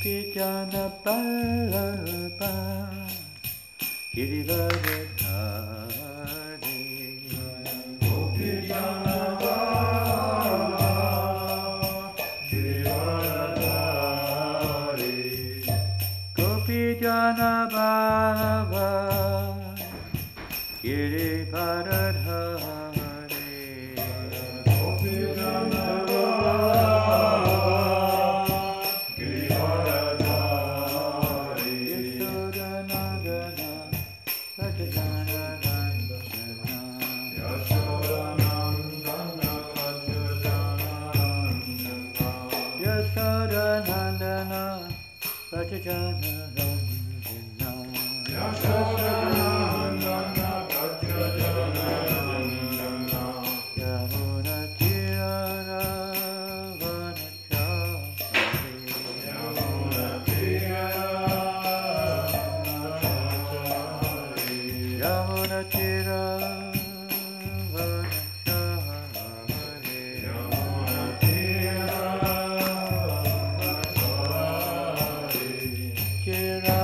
Gopijana Ballabha Girivardhari Gopijana Ballabha Girivardhari Gopijana Ballabha Girivardhari Gopijana Ballabha Girivardhari Yashodanandana Yashodanandana Rajajana Yashodanandana Rajajana Yamuna Tirana Vanachari Yamuna Tirana Yamuna Tirana Vanachari Yamuna Tirana Tirana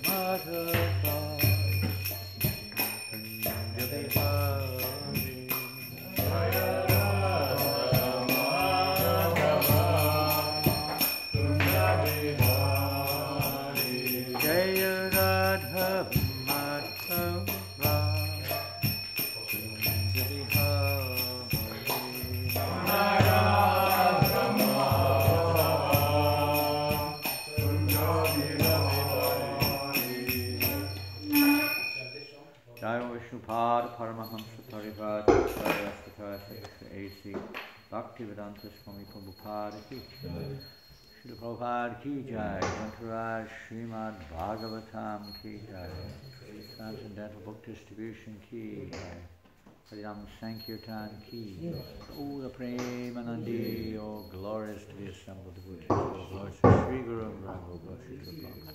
Madhava Punjabihari Jaya Radha Madhava Punjabihari Jaya Vishnupad Paramahamsa Parivrata Sarvastakasa A.C. Bhaktivedanta Swami Prabhupada ki Srila Prabhupada ki Jai Entourage Srimad Bhagavatam ki Jai Transcendental Book Distribution ki Jai Harinam Sankirtan ki all the Premanandi, all glories to the assembled devotees, all glories to Sri Guru Rango Goshi Prabhupada.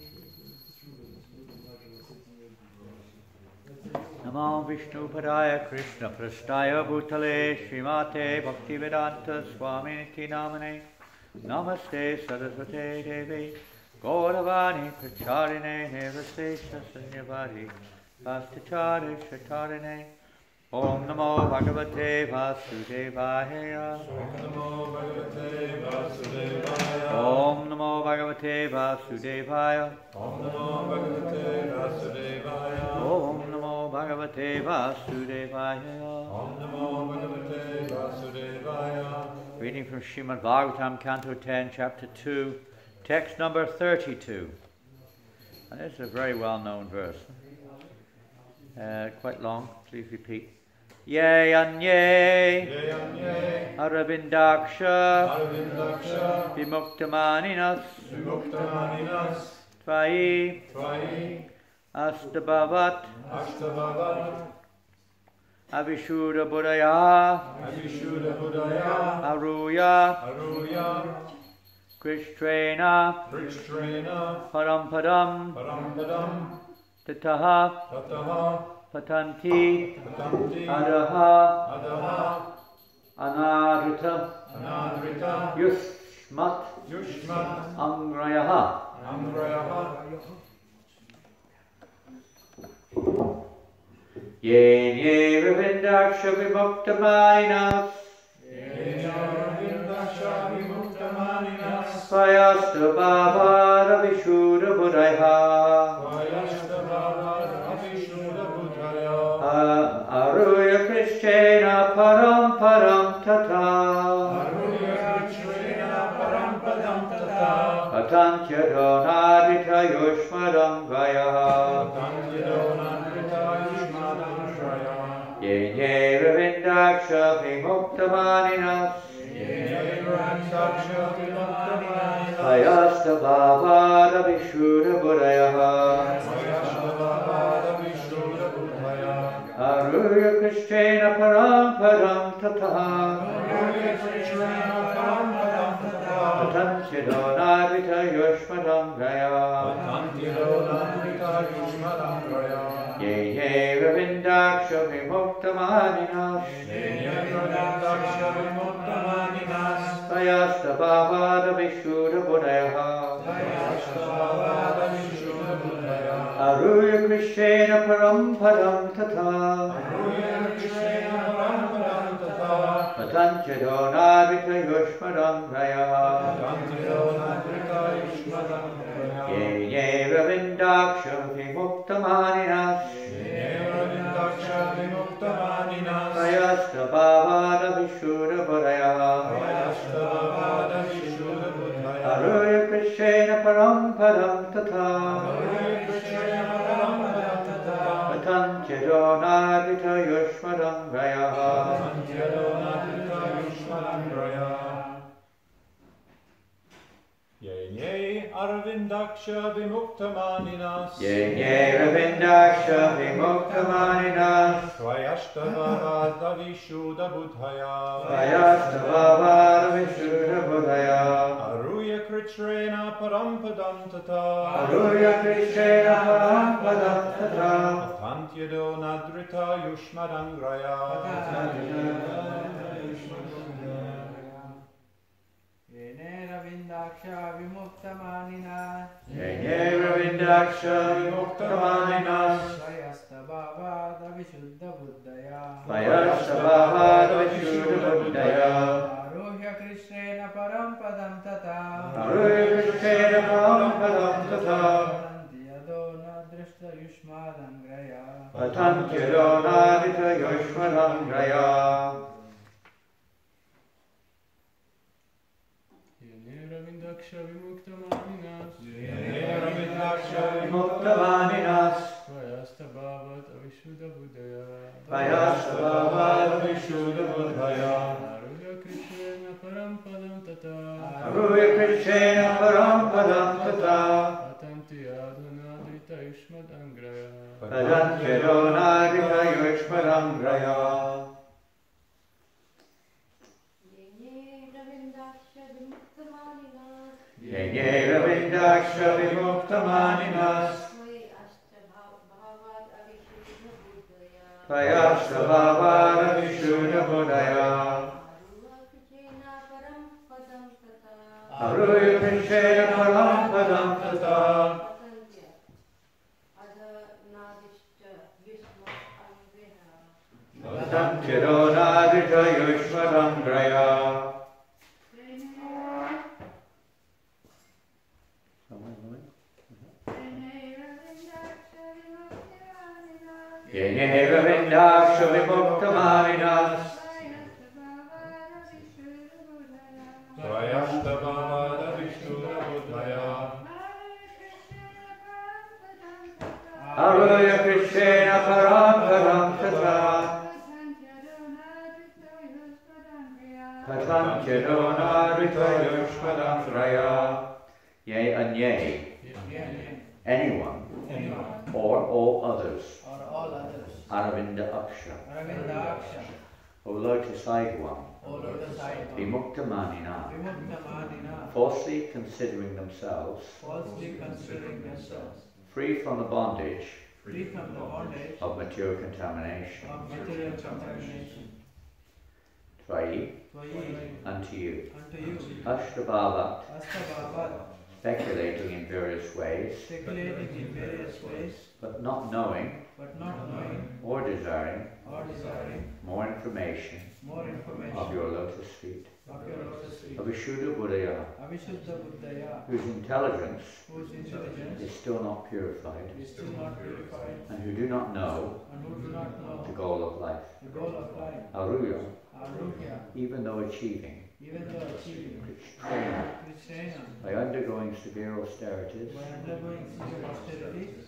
Namo Vishnu Padaya Krishna Prasthaya Bhutale Srimate Bhaktivedanta Swami Niti Namane Namaste Saraswate Devi Gauravani Pracharine Nevasesha Sanyavadi Vastachari Shatarine Om Namo Bhagavate Vasudevaya Om Namo Bhagavate Vasudevaya Om Namo Bhagavate Vasudevaya Om Namo Bhagavate Vasudevaya Om Namo Bhagavate Vasudevaya. Reading from Srimad Bhagavatam, Canto 10, Chapter 2, text number 32. And this is a very well-known verse. Quite long, please repeat. Ye anye Aravindaksha Vimuktamaninas Tvai Astabhavat Avishuddha Buddhaya Aruya Krishtrena Parampadam Tataha Patanti Adaha Anadrita Yushmat Angrayaha. Ye Ravindaksha Vimuktamaninas Svayastabhava Vishuddha Buddhaya Aruya Krishna Param Tata Atantya Donadita Yushmadam Vaya Ye Ravindaksha Vimuktamaninas Svayastabhava Vishuddha Buddhaya Aruya Krishna Param Tata Atantya Donadita Yushmadam Vaya Ye Ravindaksha Vimuktamaninas Svayastabhavada Vishuddha Buddhaya Aruya Krishna Param Padam Tata Patanchadonadrita Yushmadam Raya Ye Ye Ravindaksham Vimuktamaninas Svayastabhavada Vishuddha Buddhaya Aruya Krishna Param Padam Tata Patanchadonadrita Yushmadam Raya Ye Arvindaksha Vimuktamaninas Ye Ravindaksha Vimuktamaninas Svayastabhavada Vishuddha Buddhaya Svayastabhavada Vishuddha Buddhaya Aruya Krishna Parampadam Tata Aruya Krishna Param Padam Tata Patantyado Nadrita Yushmadangraya Ravindaksha Vimuktamaninas Ye Ravindaksha Vimuktamaninas Svayastabhavada Vishuddha Buddhaya Svayastabhavada Vishuddha Buddhaya Aruhya Krishna Param Padam Tata Aruya Krishna Param Padam Tata Patantyado Nadrishta Yushmadangraya Patantyadonadrita Yushmadangraya Ravindaksha Vimuktamaninas Vimuktamaninas Svayastabhavada Vishuddha Buddhaya Svayastabhavada Vishuddha Buddhaya Aruhya Krishna Param Padam Tata Aruya Krishna Param Padam Tata Patantyado Nadrita Yushmadangraya Patantyadonadrita Yushmadangraya Ye Ravindaksha Vimuktamaninas Svayastabhavada Vishuddha Buddhaya Aruya Krishna Param Padam Tata Patantyadonadrita Yushmadangraya Ye Ravindaksha Vimuktamaninas Svayastabhavada Vishuddha Buddhaya Aruya Krishna Param Padam Tata Patantyadonadrita Yushmadangraya Yea and yea, anyone or all others Aravinda Aksha O lotus-eyed one Vimuktamanina falsely considering themselves free from the bondage of material contamination. Tvai, unto you. Ashtabhavat, speculating in various ways, but not knowing or desiring more information of your lotus feet. Avishuddha Buddhaya, whose intelligence is still not purified, and who do not know the goal of life. Aruya, even though achieving Krishna, by undergoing severe austerities,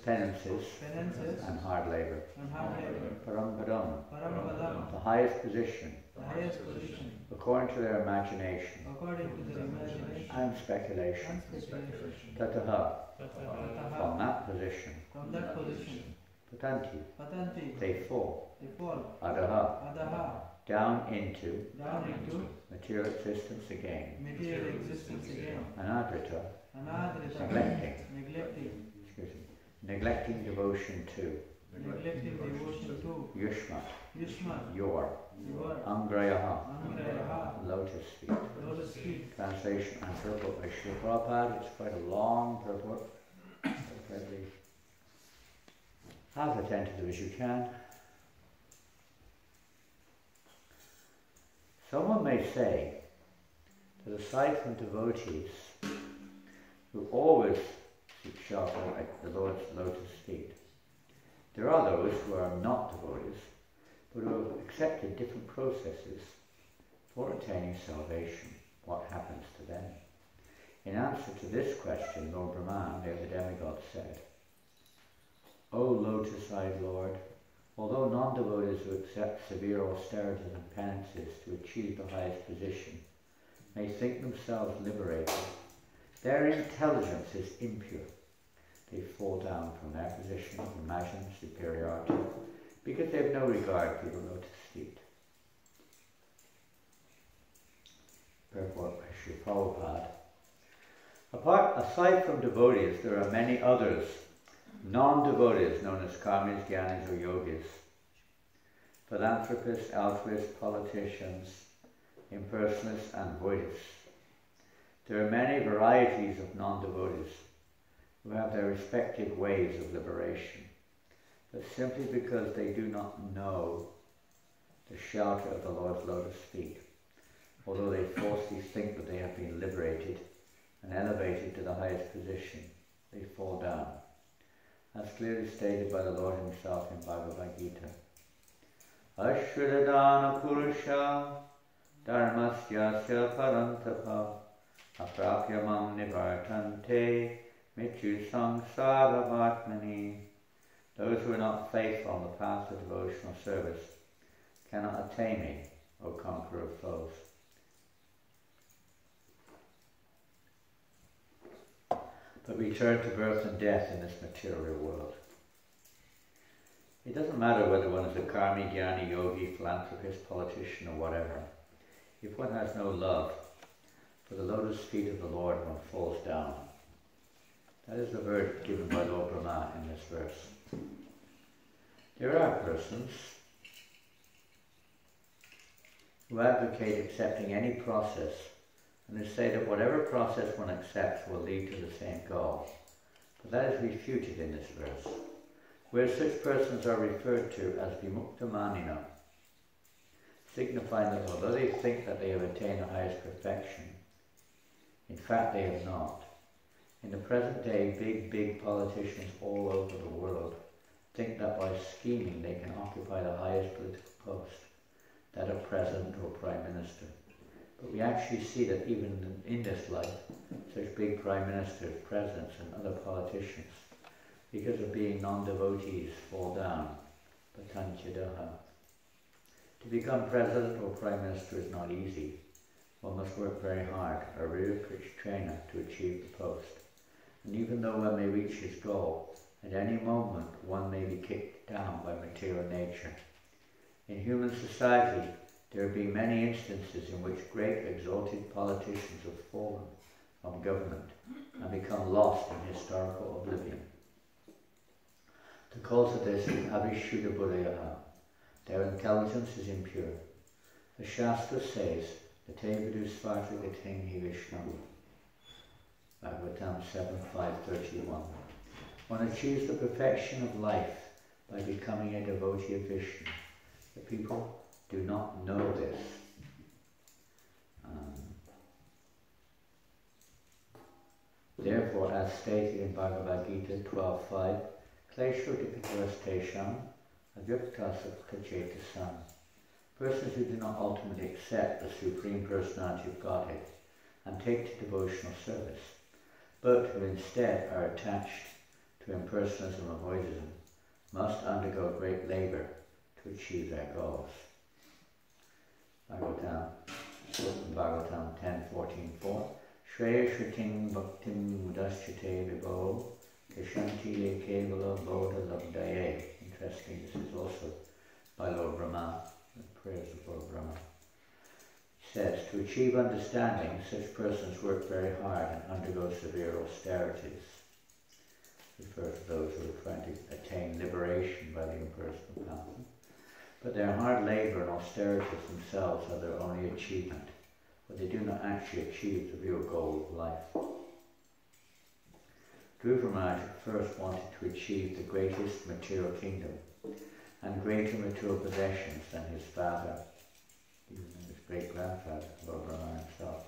penances, and hard labor. Parampadam, the highest position, according to their imagination and speculation. Tataha, from that position, patanti, they fall. Adaha, down into material existence again. Anadrita, neglecting devotion to neglecting devotion to Yushmat, Yushmat, your, your, Angrayaha, Angrayaha, lotus feet. lotus feet. Translation and purport by Srila Prabhupada. It's quite a long purport. Probably as attentive as you can. Someone may say that aside from devotees who always seek shelter at the Lord's lotus feet, there are those who are not devotees, but who have accepted different processes for attaining salvation. What happens to them? In answer to this question, Lord Brahman, the demigod, said, O lotus-eyed Lord, although non-devotees who accept severe austerities and penances to achieve the highest position may think themselves liberated, their intelligence is impure. They fall down from their position of imagined superiority because they have no regard for the lotus feet. Purport by Srila Prabhupada. Aside from devotees, there are many others, non-devotees, known as karmis, jnanis, or yogis, philanthropists, altruists, politicians, impersonalists, and voidists. There are many varieties of non-devotees who have their respective ways of liberation, but simply because they do not know the shelter of the Lord's lotus feet, although they falsely think that they have been liberated and elevated to the highest position, they fall down, as clearly stated by the Lord himself in Bhagavad Gita. Ashridadana Purusha Dharmasyasya Parantapa Aprapyamam Nivartante Mityu Sangsaravatmani. Those who are not faithful on the path of devotional service cannot attain me, O conqueror of foes. But return to birth and death in this material world. It doesn't matter whether one is a karmi, jnani, yogi, philanthropist, politician, or whatever. If one has no love for the lotus feet of the Lord, one falls down. That is the verdict given by Lord Brahma in this verse. There are persons who advocate accepting any process, and they say that whatever process one accepts will lead to the same goal. But that is refuted in this verse, where such persons are referred to as vimuktamanina, signifying that although they think that they have attained the highest perfection, in fact they have not. In the present day, big politicians all over the world think that by scheming they can occupy the highest political post, that of president or prime minister. But we actually see that even in this life, such big prime ministers, presidents, and other politicians, because of being non-devotees, fall down. Patanchadaha. To become president or prime minister is not easy. One must work very hard, a real Krishna, to achieve the post. And even though one may reach his goal, at any moment one may be kicked down by material nature. In human society, there have been many instances in which great exalted politicians have fallen from government and become lost in historical oblivion. The cause of this is Abhishuddha Buddhayaha. Their intelligence is impure. The Shastra says, Gatevadu Svarta Gatenhi Vishnu. Bhagavatam 7.5.31. One achieves the perfection of life by becoming a devotee of Vishnu. The people do not know this. Therefore, as stated in Bhagavad Gita 12.5, Kleshudikatastesham avyaktasapkachetasam. Persons who do not ultimately accept the Supreme Personality of Godhead and take to devotional service, but who instead are attached to impersonalism or voidism, must undergo great labour to achieve their goals. Bhagavatam 10.14.4 Shreya Shriting Bhaktim Mudaschate Vibho Kishanti Ye Kevala Bodha Labdaye. Interesting, this is also by Lord Brahma, the prayers of Lord Brahma. He says, to achieve understanding, such persons work very hard and undergo severe austerities. refers to those who are trying to attain liberation by the impersonal path. But their hard labour and austerities themselves are their only achievement, but they do not actually achieve the real goal of life. Dhruva Maharaj first wanted to achieve the greatest material kingdom and greater material possessions than his father, even his great-grandfather, Lord Brahma himself.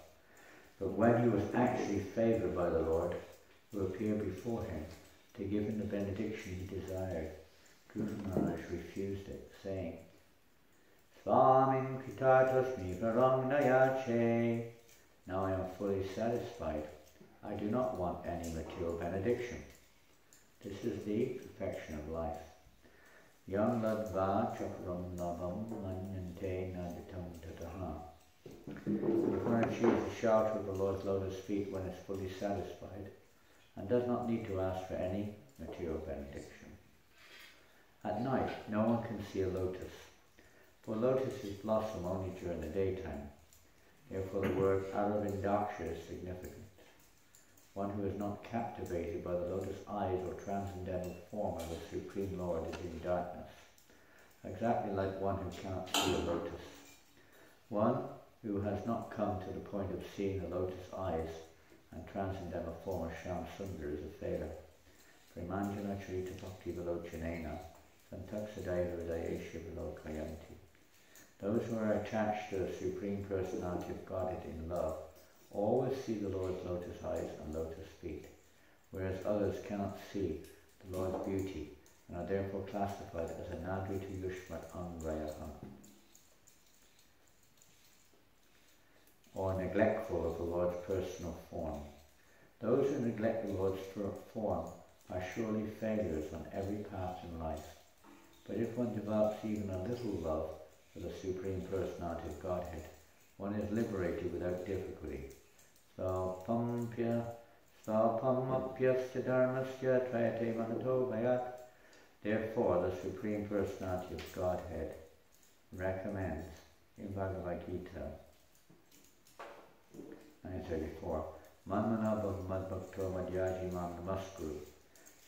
But when he was actually favoured by the Lord, who appeared before him to give him the benediction he desired, Dhruva Maharaj refused it, saying, Swamim Kritartasmi Varangnaya. Now I am fully satisfied. I do not want any material benediction. This is the perfection of life. Yam ladva chakram lavam manyante naditam tataha. If one achieves the shelter of the Lord's lotus feet when it's fully satisfied, and does not need to ask for any material benediction. At night, no one can see a lotus, for lotuses blossom only during the daytime. Therefore the word Aravindaksha is significant. One who is not captivated by the lotus eyes or transcendental form of the Supreme Lord is in darkness, exactly like one who cannot see a lotus. One who has not come to the point of seeing the lotus eyes and transcendental form of Shyam Sundar is a failure. Premanjana Charita Bhakti Vilochanena Santaksadaya Hridayesha Vilokayanti. Those who are attached to the Supreme Personality of Godhead in love always see the Lord's lotus eyes and lotus feet, whereas others cannot see the Lord's beauty and are therefore classified as a Nadrita Yushmat Angrayaham, or neglectful of the Lord's personal form. Those who neglect the Lord's form are surely failures on every path in life. But if one develops even a little love for the Supreme Personality of Godhead, one is liberated without difficulty. Svapampya dharmasya trayate manato vayat. Therefore, the Supreme Personality of Godhead recommends in Bhagavad Gita 934, Manmana Bhagavad Madhyaji Mam Namaskuru.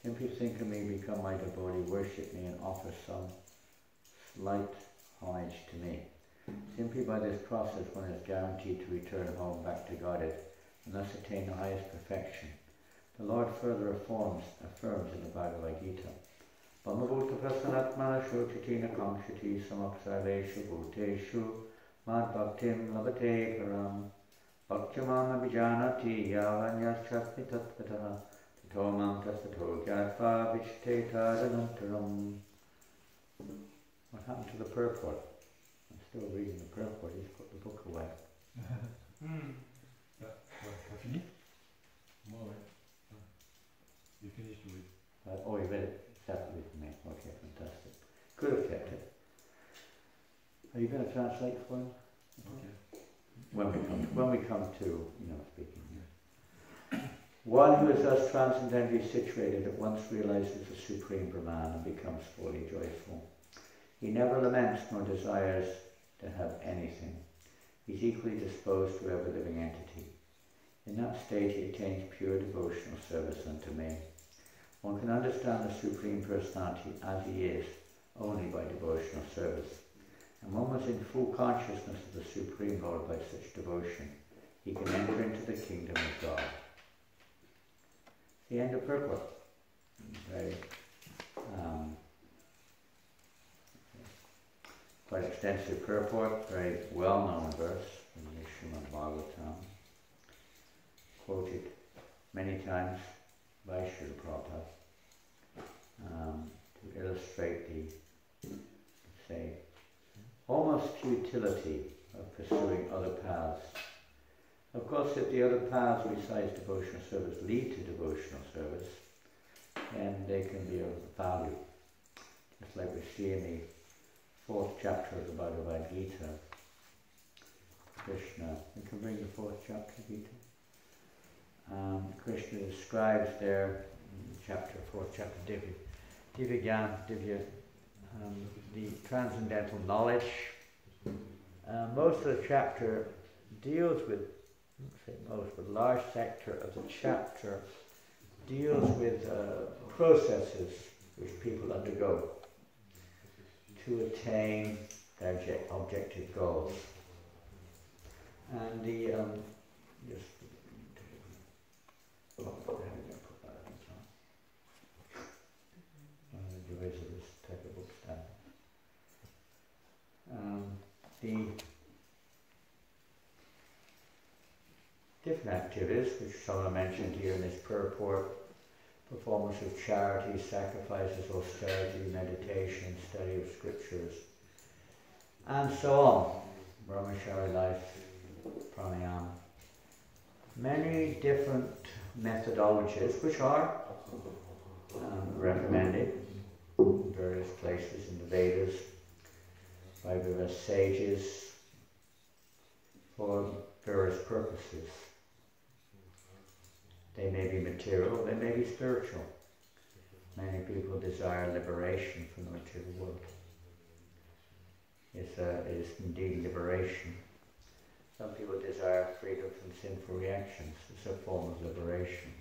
Simply think of me, become my devotee, worship me, and offer some slight homage to me. Simply by this process one is guaranteed to return home back to Godhead and thus attain the highest perfection. The Lord further affirms in the Bhagavad Gita, Bhamabhuta prasanatmana shochatina kamshati samapsarveshu bhuteshu mad bhaktim labate param bhaktyamam abhijanati yavanyaschasmi tatvataha tatomam tasato gyatva vishte tadanantaram. What happened to the purport? I'm still reading the purport. He's put the book away. T'as fini? Moi, ouais. You finished with it. Oh, you read it separately from me. Okay, fantastic. Could have kept it. Are you going to translate for him? Okay. When we come to speaking here. One who is thus transcendently situated at once realizes the Supreme Brahman and becomes fully joyful. He never laments nor desires to have anything. He is equally disposed to every living entity. In that state he attains pure devotional service unto me. One can understand the Supreme Personality as he is only by devotional service. And one was in full consciousness of the Supreme Lord by such devotion. He can enter into the kingdom of God. The end of purport. Very quite extensive purport, very well-known verse in the Srimad Bhagavatam, quoted many times by Srila Prabhupada to illustrate the, say, almost futility of pursuing other paths. Of course, if the other paths besides devotional service lead to devotional service, then they can be of value. Just like we see in the 4th chapter of the Bhagavad Gita, Krishna, we can bring the 4th chapter of Gita. Krishna describes there, in 4th chapter, Divya, the transcendental knowledge. Most of the chapter deals with, not say most, but a large sector of the chapter deals with processes which people undergo to attain their objective goals. And the just put that the joys of this type of book stand. The different activities which someone mentioned here in this purport: performance of charity, sacrifices, austerity, meditation, study of scriptures, and so on. Brahmachari life, pranayama. Many different methodologies which are recommended in various places in the Vedas by various sages for various purposes. They may be material, they may be spiritual. Many people desire liberation from the material world. It's indeed liberation. Some people desire freedom from sinful reactions. It's a form of liberation.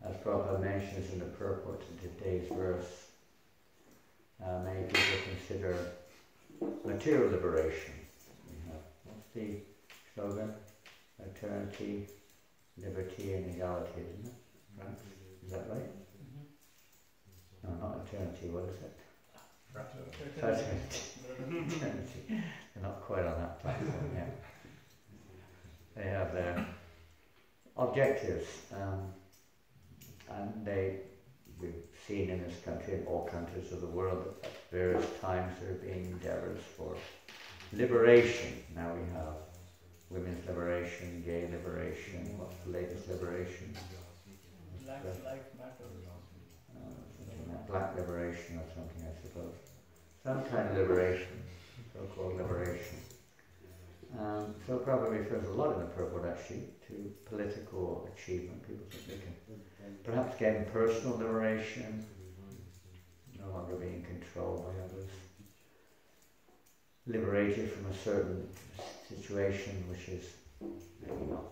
As Prabhupada mentions in the purport to today's verse, many people consider material liberation. What's the slogan? Eternity, liberty and equality, isn't it? Right? Is that right? No, not eternity, what is it? Fraternity. Eternity. They're not quite on that platform yet. They have their objectives, and we've seen in this country, in all countries of the world, at various times there have been endeavours for liberation. Now we have women's liberation, gay liberation. What's the latest liberation? Black Lives Matter. Black liberation or something, I suppose. Some kind of liberation, so-called liberation. So probably refers a lot in the purport actually to political achievement. People think they can perhaps gain personal liberation, no longer being controlled by others, liberated from a certain situation which is maybe not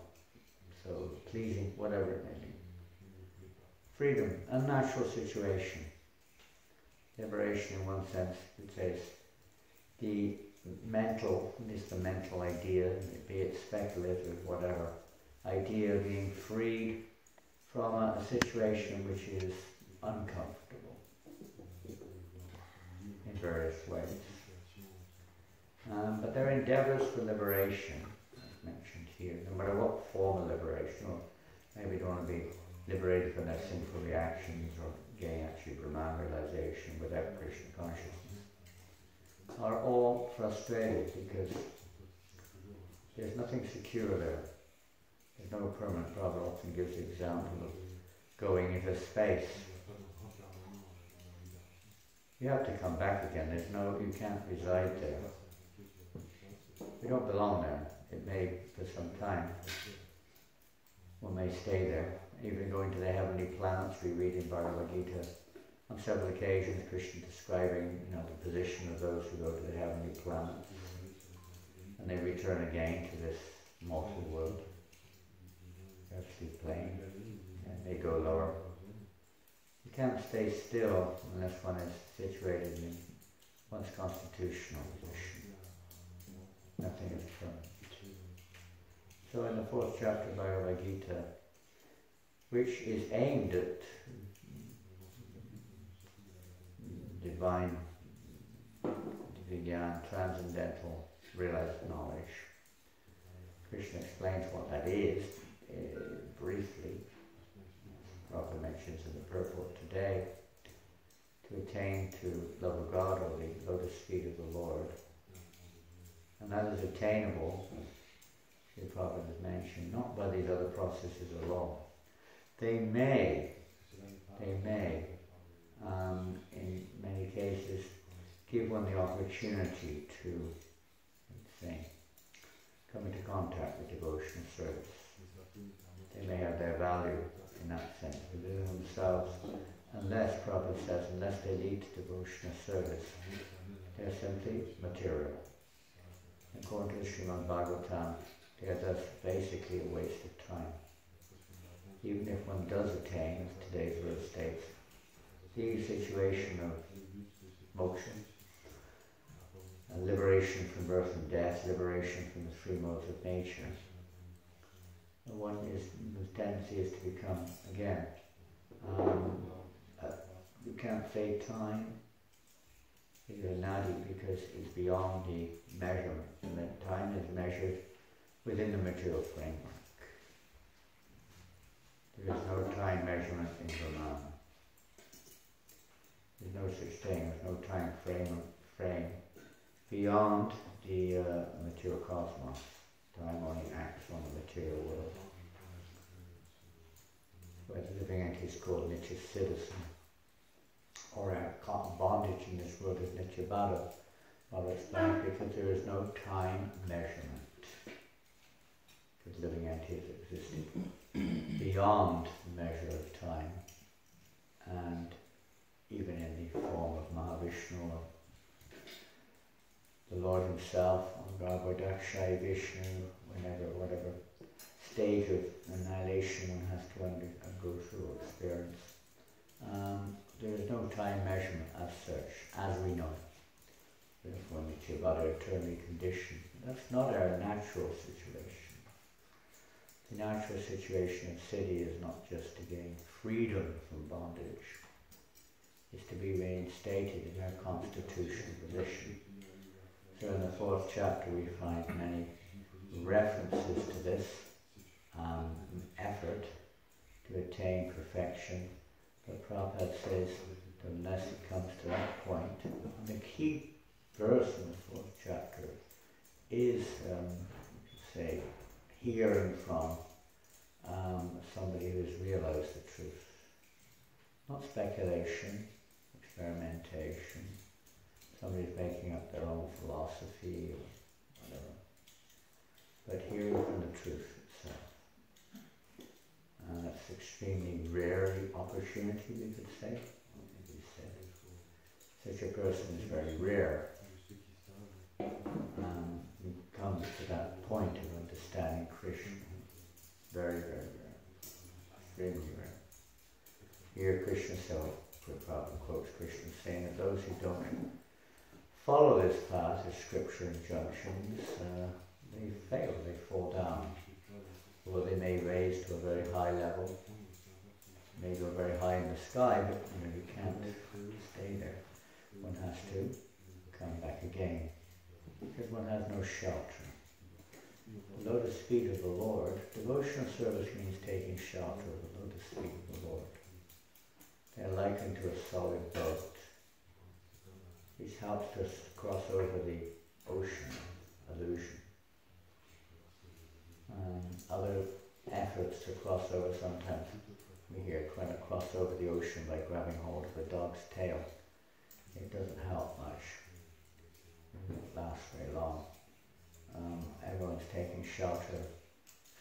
so pleasing, whatever it may be. Freedom, a natural situation. Liberation in one sense, it says the mental, at least the mental idea, be it speculative, whatever, idea of being freed from a situation which is uncomfortable in various ways. But there are endeavours for liberation, as mentioned here, no matter what form of liberation, or maybe you don't want to be liberated from their sinful reactions or gain actually Brahman realization without Krishna consciousness, are all frustrated because there's nothing secure there. There's no permanent. Prabhupada often gives the example of going into space. You have to come back again. You can't reside there. You don't belong there. It may, for some time, one may stay there. Even going to the heavenly planets, we read in Bhagavad Gita on several occasions Krishna describing the position of those who go to the heavenly planets, and they return again to this mortal world, earthly plane, and they go lower. You can't stay still unless one is situated in one's constitutional position. Nothing is permanent. So in the 4th chapter of Bhagavad Gita, which is aimed at divine, Vijnana, transcendental realized knowledge, Krishna explains what that is briefly. Prabhupada mentions in the purport today, to attain to love of God or the lotus feet of the Lord. And that is attainable, as Prabhupada has mentioned, not by these other processes alone. They may, in many cases, give one the opportunity to, come into contact with devotional service. They may have their value in that sense within themselves, unless, Prabhupada says, unless they lead to devotional service, they're simply material. According to Srimad Bhagavatam, they're thus basically a waste of time. Even if if one does attain, as today's verse states, the situation of moksha, a liberation from birth and death, liberation from the three modes of nature, one is, whose tendency is to become, again, you can't say time, it's a nadi because it's beyond the measurement, and that time is measured within the material framework. There is no time measurement in Brahman. There's no such thing, there's no time frame beyond the material cosmos. Time only acts on the material world. Where the living entity is called Nitya Citizen, or our bondage in this world is Nitya Bada. Well, explained because there is no time measurement. Because living entities exist beyond the measure of time, and even in the form of Mahavishnu, the Lord himself, or Garbhodakshai Vishnu, whatever stage of annihilation one has to go through or experience. There is no time measurement as such, as we know it. Therefore, Nitya Bada, eternally conditioned. That's not our natural situation. The natural situation of Siddhi is not just to gain freedom from bondage, it's to be reinstated in our constitutional position. So in the 4th chapter we find many references to this effort to attain perfection. But Prabhupada says that unless it comes to that point, and the key verse in the 4th chapter is, say, hearing from somebody who has realized the truth. Not speculation, experimentation, somebody's making up their own philosophy or whatever, but hearing from the truth itself. And that's extremely rare opportunity, we could say. Such a person is very rare. Who comes to that point of understanding Krishna. Very, very rare. Extremely rare. Here Krishna Prabhupada quotes Krishna saying that those who don't follow this path of scripture injunctions, they fail, they fall down. Although they may raise to a very high level, may go very high in the sky, but you can't stay there. One has to come back again, because one has no shelter. The lotus feet of the Lord, devotional service means taking shelter of the lotus feet of the Lord. They are likened to a solid boat, which helps us cross over the ocean, illusion. Other efforts to cross over, sometimes we hear trying to cross over the ocean by grabbing hold of a dog's tail. It doesn't help much. It doesn't last very long. Everyone's taking shelter.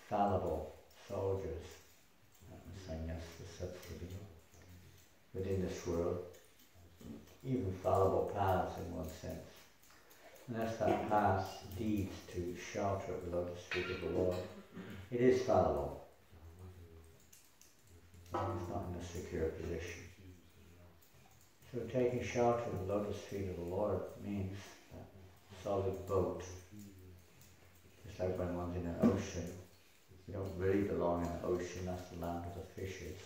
Fallible soldiers, within this world, even fallible paths in one sense. Unless that path leads to shelter at the lotus feet of the Lord, it is fallible. It's not in a secure position. So taking shelter of the lotus feet of the Lord means that solid boat. Just like when one's in an ocean, we don't really belong in the ocean, that's the land of the fishes.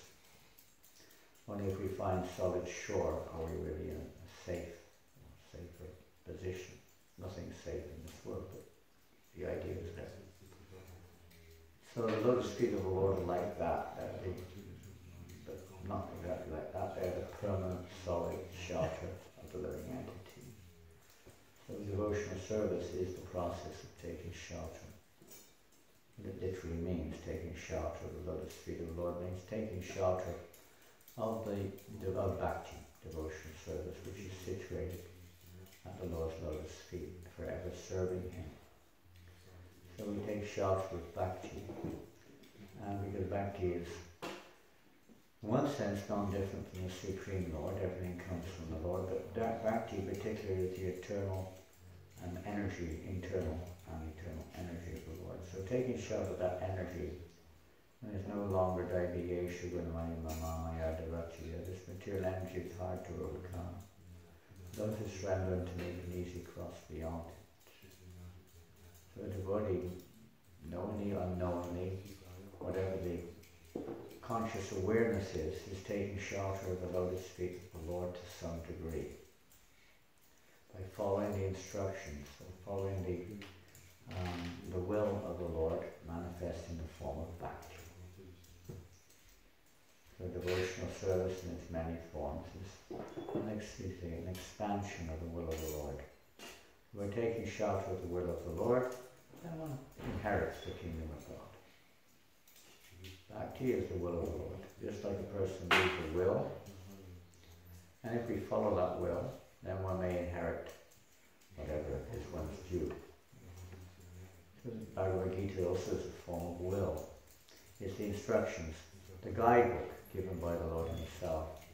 Only if we find solid shore are we really in a safer position. Nothing's safe in this world, but the idea is there. So the lotus feet of the Lord are like that, but not exactly like that. They're the permanent, solid shelter of the living entity. So devotional service is the process of taking shelter. And it literally means taking shelter of the lotus feet of the Lord, means taking shelter of bhakti, devotional service, which is situated at the Lord's lotus feet, forever serving Him. So we take shelter with bhakti, and because bhakti is, in one sense, non-different from the Supreme Lord. Everything comes from the Lord, but that bhakti particularly is the eternal energy, internal and eternal energy of the Lord. So taking shelter of that energy, there is no longer Daiviye Shuganamaya Mama Maya Devachya. This material energy is hard to overcome. Those who surrender unto me can easily cross beyond it. So the devotee, knowingly, unknowingly, whatever the conscious awareness is taking shelter of the lotus feet of the Lord to some degree. By following the instructions, or following the will of the Lord manifest in the form of bhakti. So devotional service in its many forms is an expansion of the will of the Lord. We're taking shelter of the will of the Lord, and one inherits the kingdom of God. Bhakti is the will of the Lord. Just like a person leaves a will, and if we follow that will, then one may inherit whatever is one's due. So the Bhagavad Gita also is a form of will. It's the instructions, the guidebook given by the Lord Himself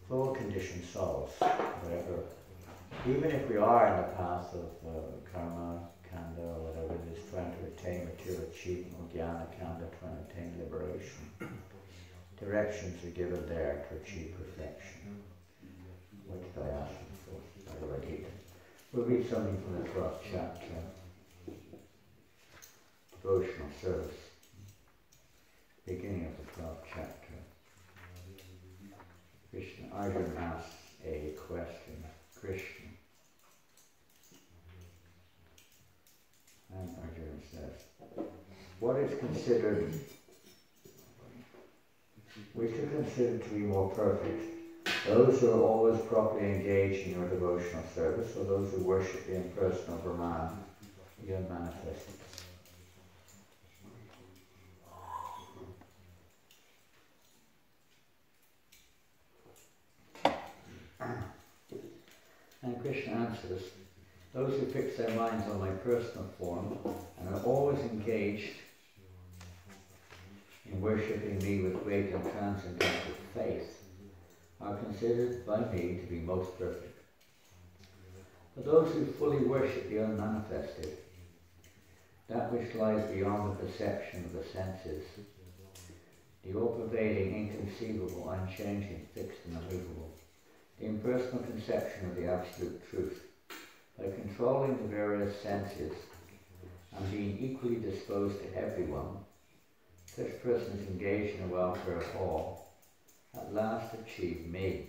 for all conditioned souls, whatever. Even if we are in the path of karma, kanda, or whatever it is, trying to attain material achievement, or jnana kanda, trying to attain liberation, directions are given there to achieve perfection. What did I ask you for? Bhagavad Gita. We'll read something from the 12th chapter. Devotional service. Beginning of the 12th chapter. Krishna, Arjuna asks a question. Krishna. And Arjuna says, what is considered, we should consider to be more perfect? Those who are always properly engaged in your devotional service, or those who worship the impersonal Brahman, the unmanifested? And Krishna answers, those who fix their minds on my personal form and are always engaged in worshipping me with great and transcendental faith are considered by me to be most perfect. For those who fully worship the unmanifested, that which lies beyond the perception of the senses, the all-pervading, inconceivable, unchanging, fixed and immovable, the impersonal conception of the absolute truth, by controlling the various senses and being equally disposed to everyone, such persons engaged in the welfare of all at last achieve me.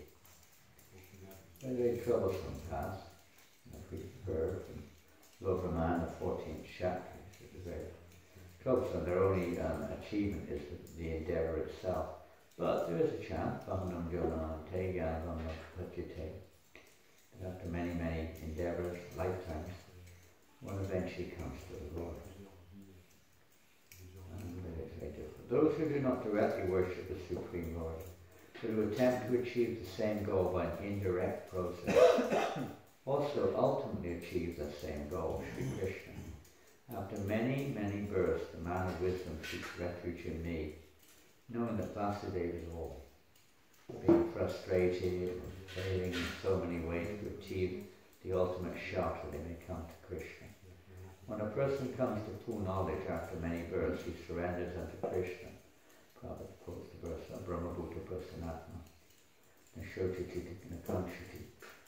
A very troublesome path, if we heard from Loverman, the 14th chapter. It's very troublesome. Their only achievement is the endeavour itself. But there is a chance, Bhavanam Jonanante, Gyanam Pachite. After many, many endeavours, lifetimes, one eventually comes to the Lord. And it's very different. Those who do not directly worship the Supreme Lord, but who attempt to achieve the same goal by an indirect process, also ultimately achieve the same goal, Sri Krishna. After many, many births, the man of wisdom seeks refuge in me, knowing that Vasudeva is all. Being frustrated and failing in so many ways to achieve the ultimate shelter, they may come to Krishna. When a person comes to full knowledge after many births, he surrenders unto Krishna. Prabhupada quotes the verse, Brahmabhuta Prasanatma, Nashotiti Nakanshiti.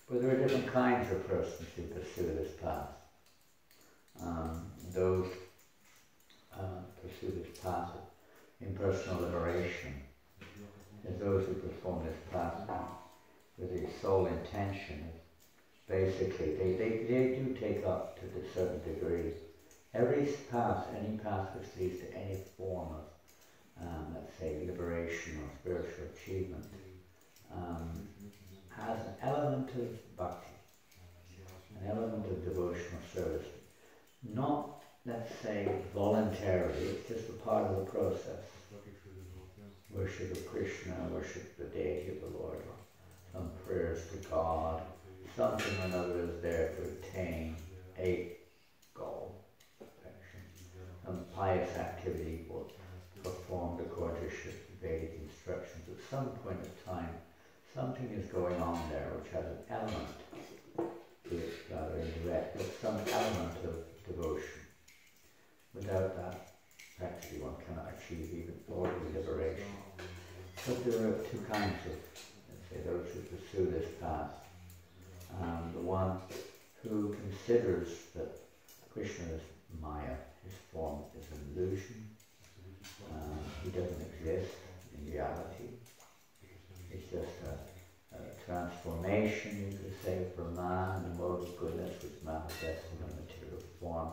But there are different kinds of persons who pursue this path. Those pursue this path of impersonal liberation. There's those who perform this path with the sole intention of basically, they do take up to a certain degree. Every path, any path which leads to any form of, let's say, liberation or spiritual achievement, has an element of bhakti, an element of devotional service. Not, let's say, voluntarily, it's just a part of the process. Worship of Krishna, worship the deity of the Lord, some prayers to God, something or another is there to attain a goal, perfection. Some pious activity was performed according to Vedic instructions. At some point of time, something is going on there which has an element, it's rather indirect, but some element of devotion. Without that, practically one cannot achieve even ordinary liberation. But there are two kinds of, let's say, those who pursue this path. The one who considers that Krishna is Maya, his form is an illusion, he doesn't exist in reality. It's just a transformation, you could say, of Brahman, the mode of goodness which manifests in a material form,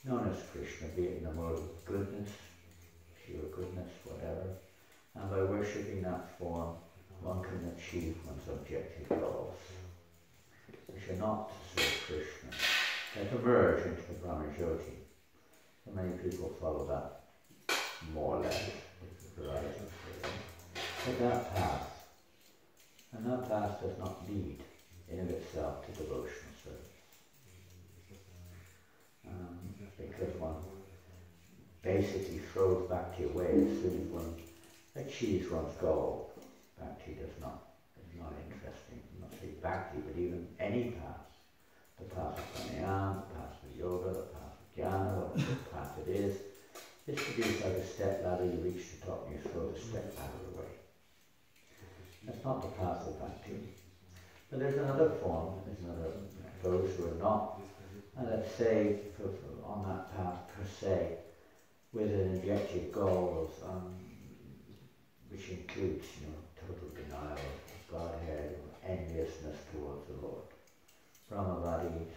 known as Krishna, be it in the mode of goodness, pure goodness, whatever. And by worshipping that form, one can achieve one's objective goals, which are not to serve Krishna. They converge into the Brahmajyoti. So many people follow that, more or less, it's the horizon for them. But that path, and that path does not lead in of itself to devotional service. Because one basically throws bhakti away as soon as one achieves one's goal. Bhakti is not interesting. Not say bhakti, but even any path. The path of pranayama, the path of yoga, the path of jnana, whatever path it is to be like a step ladder. You reach the top and you throw the step ladder away. That's not the path of bhakti. But there's another form, those who are not, let's say, on that path per se, with an objective goal of, which includes, total denial of Godhead, or enviousness towards the Lord. Brahmavadis,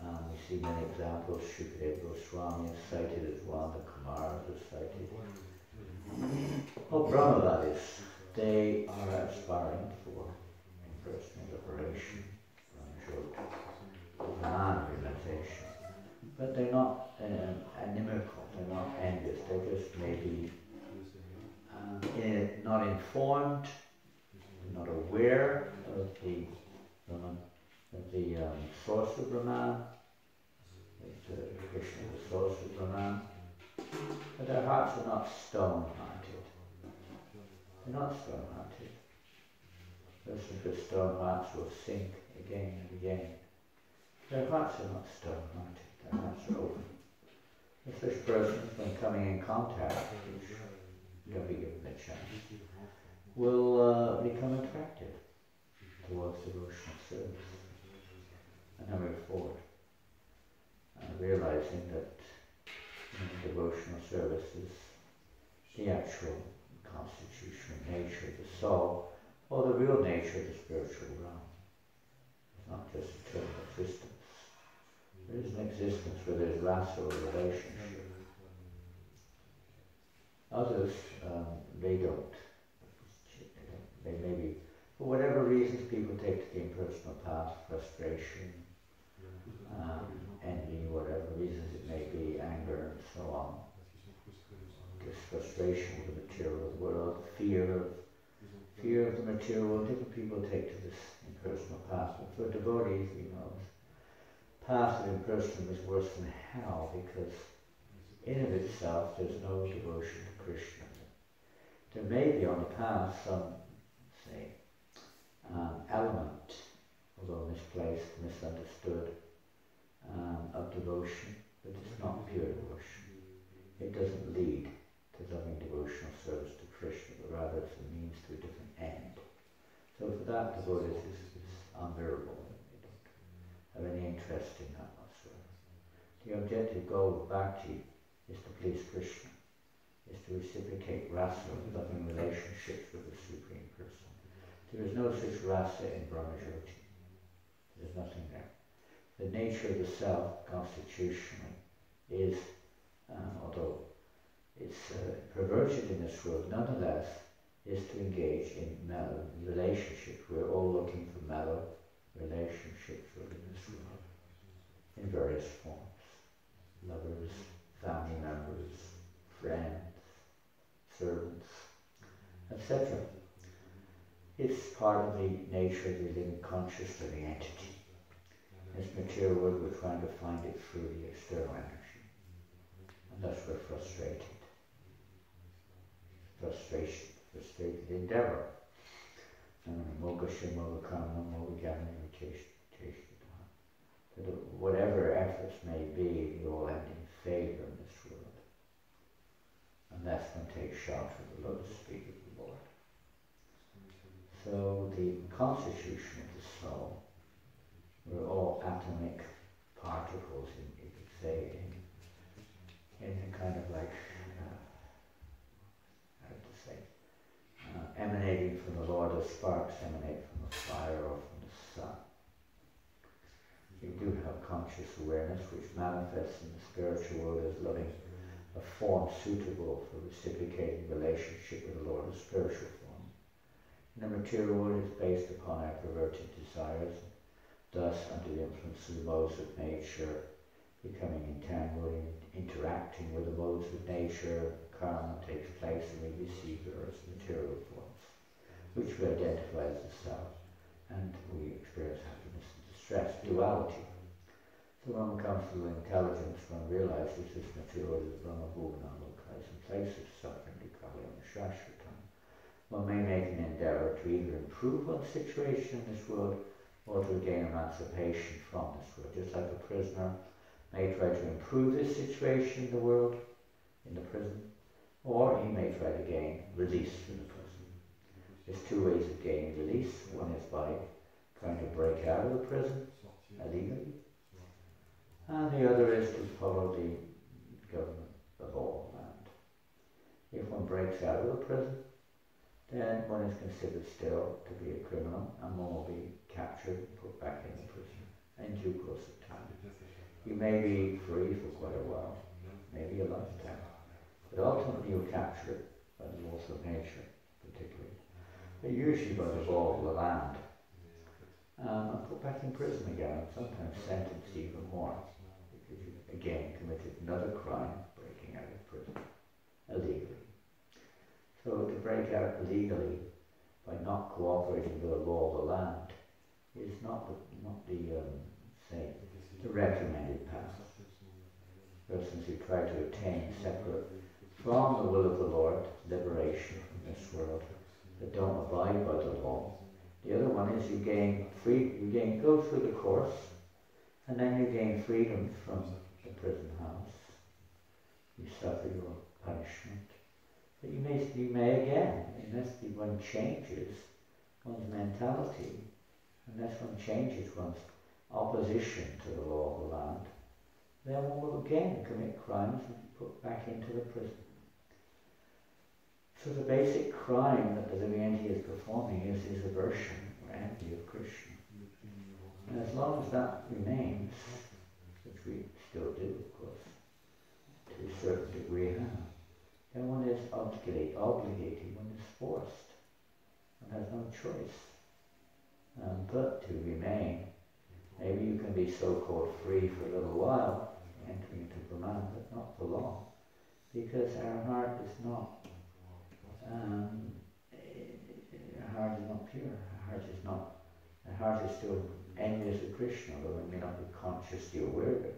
we see many examples. Shukadeva Goswami is cited as one, the Kumaras are cited. Brahmavadis, they are aspiring for impersonal liberation, non-realization. But they're not inimical, they're not envious, they just may be not informed, not aware of the source of Brahman, that Krishna is the source of Brahman, but their hearts are not stone-hearted. They're not stone-hearted. Persons with stone hearts will sink again and again. Their hearts are not stone-hearted, their hearts are open. If such persons, when coming in contact, which they'll be given a chance, will become attracted towards devotional service. And then move forward, realizing that devotional service is the actual constitutional nature of the soul, or the real nature of the spiritual realm. It's not just eternal existence. There is an existence where there's rasa or relationship. Others, they don't. They may be, for whatever reasons, people take to the impersonal path, frustration, envy, whatever reasons it may be, anger, and so on. This frustration with the material world, fear of the material world. Different people take to this impersonal path. But for devotees, the path of impersonal is worse than hell, because in of itself there's no devotion to Krishna. There may be on the path some, say, element, although misplaced, misunderstood, of devotion, but it's not pure devotion. It doesn't lead to loving devotional service to Krishna, but rather it's a means to a different end. So for that, devotees is unbearable. They don't have any interest in that whatsoever. The objective goal of bhakti is to please Krishna, is to reciprocate rasa, loving relationships with the Supreme Person. There is no such rasa in Brahmajyoti. There is nothing there. The nature of the self, constitutionally, is, although it's perverted in this world, nonetheless, is to engage in mellow relationships. We're all looking for mellow relationships within this world, in various forms. Lovers, family members, friends, servants, etc. It's part of the nature of the living conscious living entity. In this material world, we're trying to find it through the external energy. And thus we're frustrated. Frustrated endeavor. Moksha, Moksha, whatever efforts may be, they all end in failure in this world. Unless one takes shelter of the lotus feet of the Lord. So the constitution of the soul, we're all atomic particles, you could say, in a kind of like, how to say, emanating from the Lord, as sparks emanate from the fire or from the sun. We do have conscious awareness which manifests in the spiritual world as loving a form suitable for reciprocating relationship with the Lord, a spiritual form. In the material world it is based upon our perverted desires, thus under the influence of the modes of nature, becoming entangled in interacting with the modes of nature, karma takes place and we receive the earth's material forms, which we identify as the self, and we experience happiness and distress, duality. So when it comes to intelligence, one realizes this material is Brahma Bhuvana, localized in place of suffering, Dukkhaya and Shashvatam. One may make an endeavor to either improve one's situation in this world or to gain emancipation from this world. Just like a prisoner may try to improve his situation in the world, in the prison, or he may try to gain release from the prison. There's two ways of gaining release. One is by trying to break out of the prison illegally, and the other is to follow the government of all land. If one breaks out of the prison, then one is considered still to be a criminal, and one will be captured and put back in the prison in due course of time. You may be free for quite a while, maybe a lifetime, but ultimately you're captured by the laws of nature, particularly, but usually by the law of the land, and put back in prison again, sometimes sentenced even more, because you again committed another crime, breaking out of prison illegally. So to break out illegally by not cooperating with the law of the land is not the recommended path. Persons who try to attain separate from the will of the Lord, liberation from this world, that don't abide by the law. The other one is you go through the course, and then you gain freedom from the prison house. You suffer your punishment. But you may again, unless one changes one's mentality, unless one changes one's opposition to the law of the land, then one will again commit crimes and be put back into the prison. So the basic crime that the living entity is performing is his aversion or envy of Krishna. And as long as that remains, which we still do, of course, to a certain degree now, then one is obligated, one is forced, one has no choice. But to remain, maybe you can be so-called free for a little while, entering into Brahman, but not for long, because our heart is not pure. Our heart is still envious of Krishna, although we may not be consciously aware of it.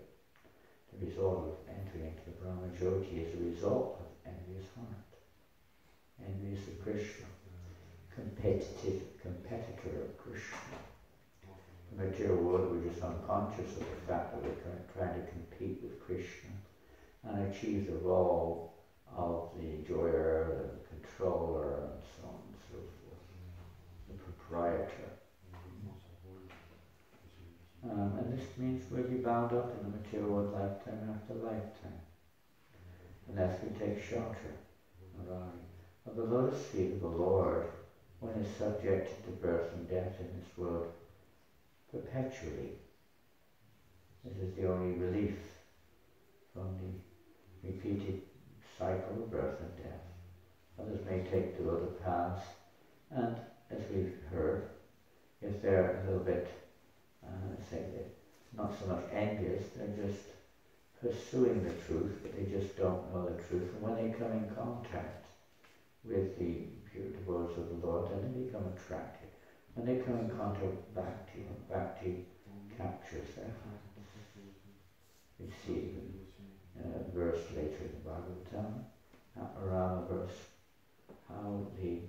The result of entering into the Brahma Jyoti is a result of envious heart, envious of Krishna, competitor of Krishna. In the material world, we're just unconscious of the fact that we're trying to compete with Krishna and achieve the role of the enjoyer, the controller, and so on and so forth, the proprietor. And this means we'll be bound up in the material world lifetime after lifetime, unless we take shelter of the lotus feet of the Lord. One is subjected to birth and death in this world perpetually. This is the only relief from the repeated cycle of birth and death. Others may take to other paths, and as we've heard, if they're a little bit, not so much envious, they're just pursuing the truth, but they just don't know the truth. And when they come in contact with the pure devotees of the Lord, then they become attracted. When they come in contact with Bhakti, and Bhakti captures their hearts. We see a verse later in the Bhagavatam, Atmarama verse, how the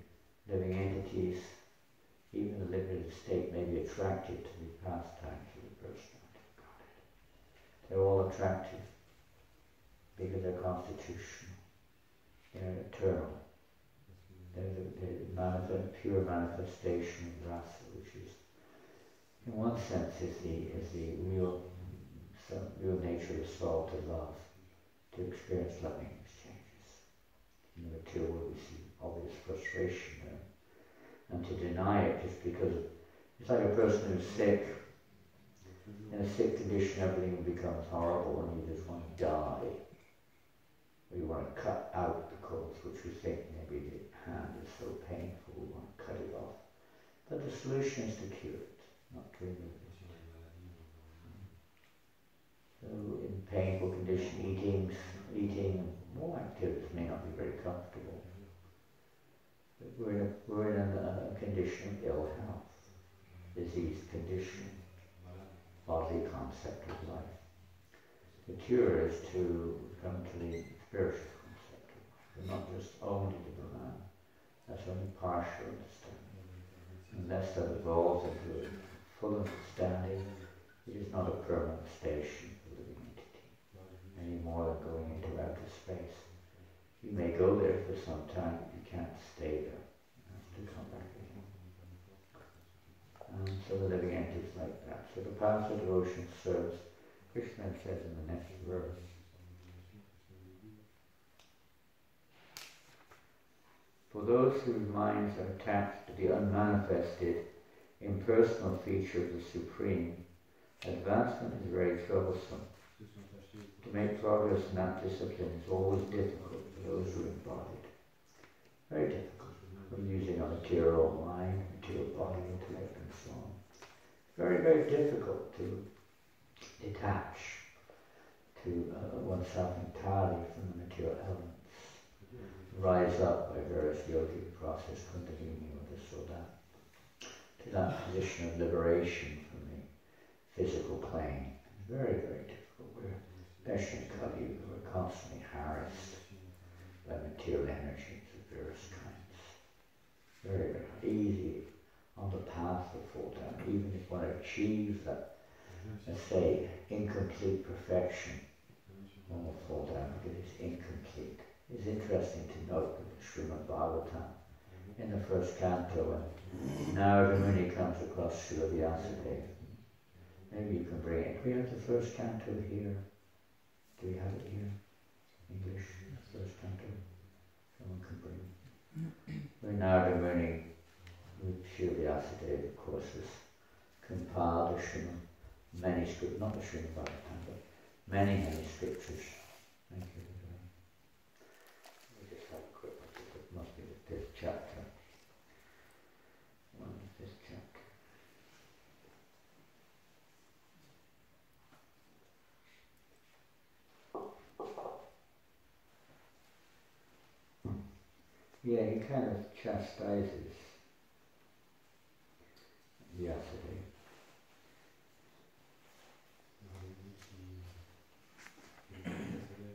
living entities, even the liberated state, may be attracted to the pastimes of the personality of Godhead. They're all attractive because they're constitutional, they're eternal, they're the manifestation pure manifestation of rasa, which is, in one sense, is the real nature of soul to love, to experience loving exchanges. In the material world we see obvious frustration there. And to deny it just because it's like a person who's sick. In a sick condition, everything becomes horrible and you just want to die. Or you want to cut out the cords, which we think maybe the hand is so painful, we want to cut it off. But the solution is to cure it, not to remove it. So in painful condition, eating and more activities may not be very comfortable. But we're in a condition of ill health, diseased condition, bodily concept of life. The cure is to come to the spiritual concept of life, and not just only the Brahman. That's only partial understanding. Unless that evolves into a full understanding, it is not a permanent station for the living entity, any more than going into outer space. You may go there for some time, but you can't stay there. You have to come back again. So the living entity is like that. So the path of devotion serves, Krishna says in the next verse, for those whose minds are attached to the unmanifested, impersonal feature of the Supreme, advancement is very troublesome. To make progress in that discipline is always difficult for those who are embodied. Very difficult. We're using our material mind, material body, intellect, and so on. Very, very difficult to detach to oneself entirely from the material elements. Rise up by various yogic process, kundalini or this or that, to that position of liberation from the physical plane. Very, very difficult. Especially in Kali Yuga, we're constantly harassed by material energies of various kinds. Very, very easy on the path to fall down. Even if one achieves that, let's say, incomplete perfection, one will fall down because it's incomplete. It's interesting to note that the Srimad Bhagavatam, in the first canto, when Narada Muni comes across Srila Vyasadeva, maybe you can bring it. Do we have the first canto here? Do we have it here? English, first canto? Someone can bring it. When Narada Muni, with Srila Vyasadeva, of course, has compiled the Srimad manuscript, not the Srimad Bhagavatam, but many scriptures. Thank you. Let me just have a quick look. It must be the 5th chapter. One of the 5th chapter. Yeah, he kind of chastises Vyasadeva.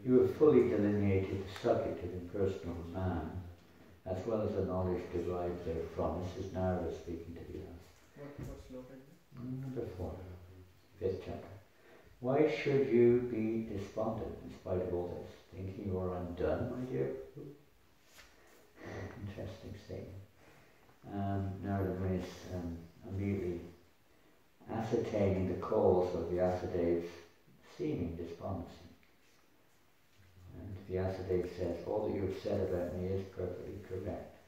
You have fully delineated the subject of impersonal man, as well as the knowledge derived therefrom. This is Narada speaking to Vyasa. What's noted? Number 4, 5th chapter. Why should you be despondent in spite of all this, thinking you are undone, my dear? Interesting statement. Narada Muni is immediately ascertaining the cause of Vyasadev's seeming despondency. And Vyasadeva says, all that you have said about me is perfectly correct.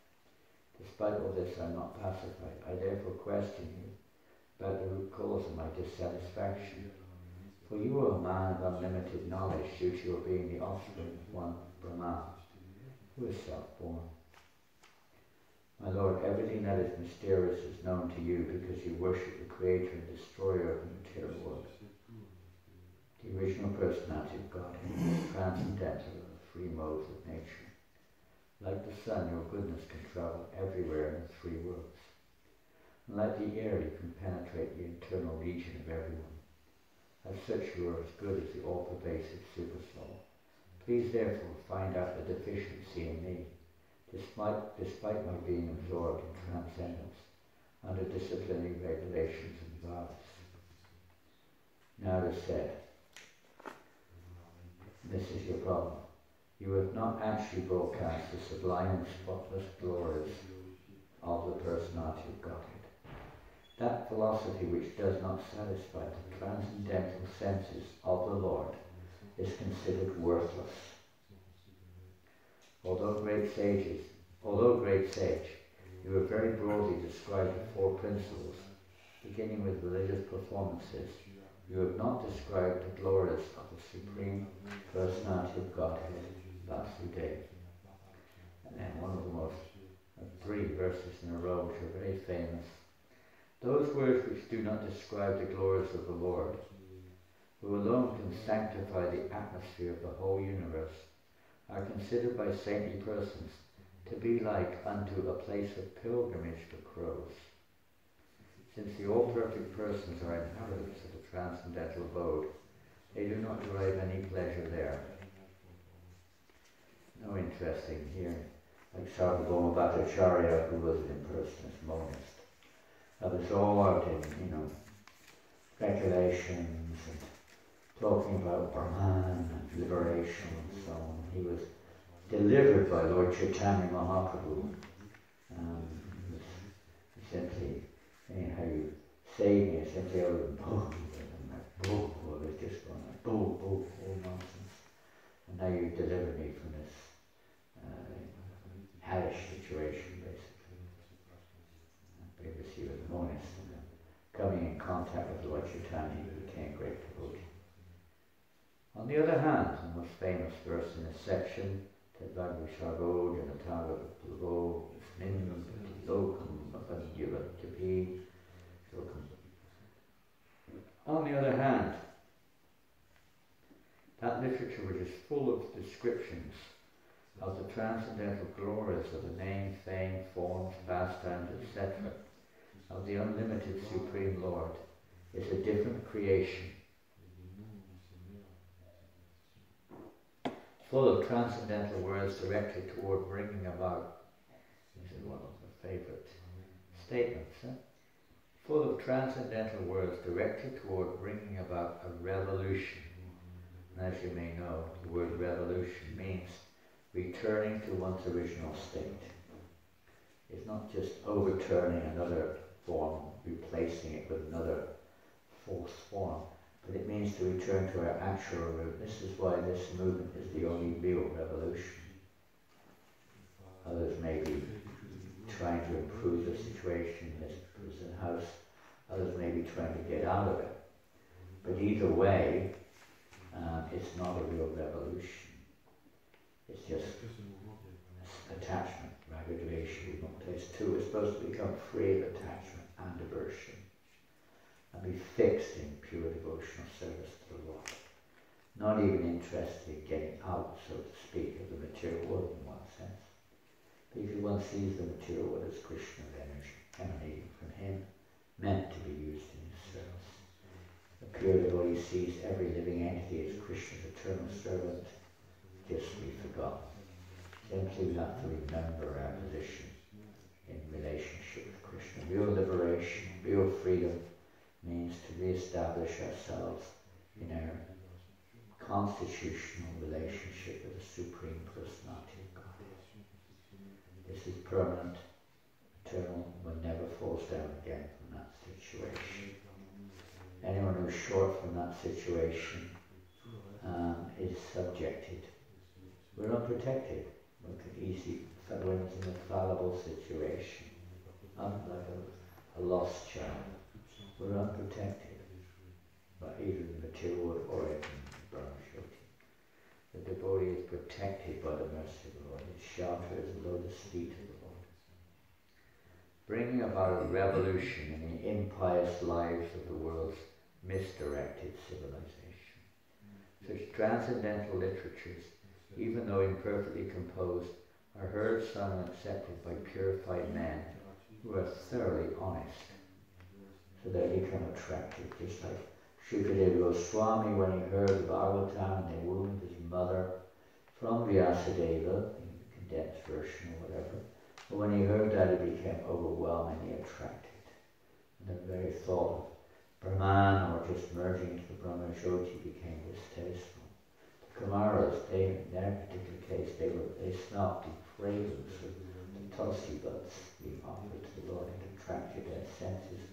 Despite all this, I am not pacified. I therefore question you about the root cause of my dissatisfaction. For you are a man of unlimited knowledge due to your being the offspring of one Brahman, who is self-born. My Lord, everything that is mysterious is known to you because you worship the creator and destroyer of the material world. The original personality of God is transcendental of the three modes of nature. Like the sun, your goodness can travel everywhere in the three worlds. And like the air, you can penetrate the internal region of everyone. As such, you are as good as the all-pervasive Supersoul. Please therefore find out the deficiency in me, despite my being absorbed in transcendence, under disciplinary regulations and vows. Narada said, this is your problem. You have not actually broadcast the sublime and spotless glories of the personality of Godhead. That philosophy which does not satisfy the transcendental senses of the Lord is considered worthless. Although great sage, you have very broadly described the four principles, beginning with religious performances. You have not described the glories of the Supreme Personality of Godhead, Vasudeva. And then one of the most, 3 verses in a row which are very famous. Those words which do not describe the glories of the Lord, who alone can sanctify the atmosphere of the whole universe, are considered by saintly persons to be like unto a place of pilgrimage for crows. Since the all-perfect persons are inhabitants of the transcendental abode, they do not derive any pleasure there. No interesting here, like Sarvabhauma Bhattacharya, who was an impersonalist monist. That was all out in, speculations and talking about Brahman and liberation and so on. He was delivered by Lord Chaitanya Mahaprabhu. He was simply saying, how you saved me, simply out of boom, and like boom, well, it was just going like boom, boom, all nonsense. And now you delivered me from this hellish situation, basically. Because he was a monist, and coming in contact with Lord Chaitanya, he became a great devotee. On the other hand, the most famous verse in this section, Tadvagvi Shargo Janataga Plavo Smindam Lokam Avandiva Japi Lokam. On the other hand, that literature which is full of descriptions of the transcendental glories of the name, fame, forms, pastimes, etc., of the unlimited Supreme Lord, is a different creation, full of transcendental words directed toward bringing about, this is one of my favourite statements, full of transcendental words directed toward bringing about a revolution. And as you may know, the word revolution means returning to one's original state. It's not just overturning another form, replacing it with another false form, but it means to return to our actual root. This is why this movement is the only real revolution. Others may be trying to improve the situation in this prison house, others may be trying to get out of it. But either way, it's not a real revolution. It's just attachment, ragadvesha, place 2 is supposed to become free of attachment and aversion, and be fixed in pure devotional service to the Lord. Not even interested in getting out, so to speak, of the material world in one sense. Because one sees the material world as Krishna's energy, emanating from him, meant to be used in his service. The pure devotee sees every living entity as Krishna's eternal servant, just to be forgotten. Simply we have to remember our position in relationship with Krishna. Real liberation, real freedom means to re-establish ourselves in our constitutional relationship with the Supreme Personality of God. This is permanent, eternal, one never falls down again from that situation. Anyone who's short from that situation is subjected. We're unprotected. We could easily fall into an infallible situation, like a lost child. We're unprotected by either the material world or in Brahmashoti. The devotee is protected by the mercy of the Lord. His shelter is the lotus feet of the Lord. Bringing about a revolution in the impious lives of the world's misdirected civilization. Such transcendental literatures, even though imperfectly composed, are heard, sung, and accepted by purified men who are thoroughly honest. So they become attractive, just like Shukadeva Goswami, when he heard the Bhagavatam and they wounded his mother from Vyasadeva, in the condensed version or whatever, but when he heard that he became overwhelmingly attracted. And the very thought of Brahman or just merging into the Brahmajyoti became distasteful. The Kumaras, in their particular case, they smelled the fragrance of the tulsi buds being offered to the Lord and attracted their senses,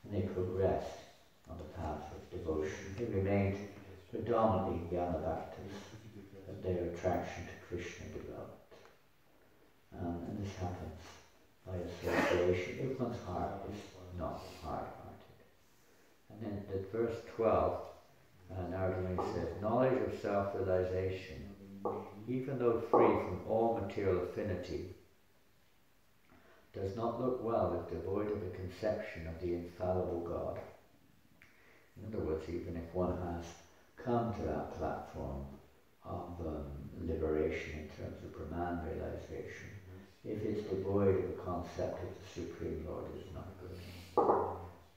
and they progressed on the path of devotion. They remained predominantly Jnanabhaktas, but their attraction to Krishna developed. And this happens by association if one's heart is not hard-hearted. And then at verse 12, Narada says, knowledge of self-realization, even though free from all material affinity, does not look well if devoid of the conception of the infallible God. In other words, even if one has come to that platform of liberation in terms of Brahman realization, if it's devoid of the concept of the Supreme Lord, it's not good.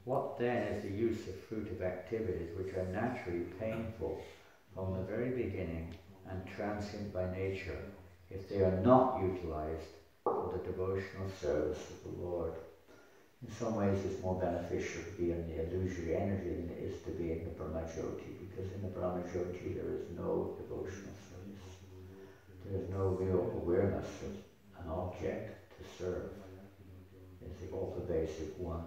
What then is the use of fruitive activities which are naturally painful from the very beginning and transient by nature if they are not utilized for the devotional service of the Lord? In some ways it's more beneficial to be in the illusory energy than it is to be in the Brahmajyoti, because in the Brahmajyoti there is no devotional service. There is no real awareness of an object to serve. It's the all-pervasive one.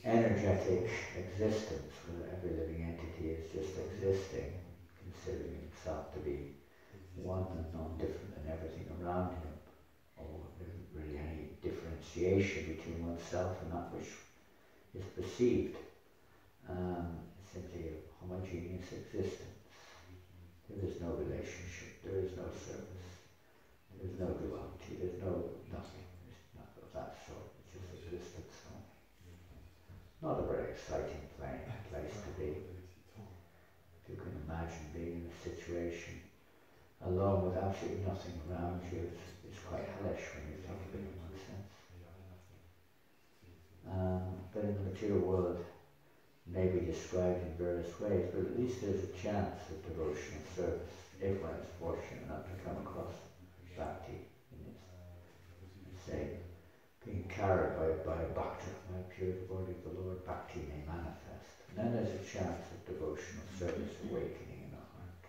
Energetic existence where every living entity is just existing, considering himself to be one and non-different than everything around him, or there isn't really any differentiation between oneself and that which is perceived. Simply a homogeneous existence. There is no relationship, there is no service, there is no duality, there is no nothing, it's not of that sort, it's just existence. Not a very exciting place to be. If you can imagine being in a situation alone with absolutely nothing around you, it's quite hellish when you think of it in one sense. But in the material world, it may be described in various ways, but at least there's a chance of devotional service if one is fortunate enough to come across bhakti in its, say, being carried by a bhakta, by a pure devotee of the Lord, bhakti may manifest. And then there's a chance of devotional service awakening in the heart.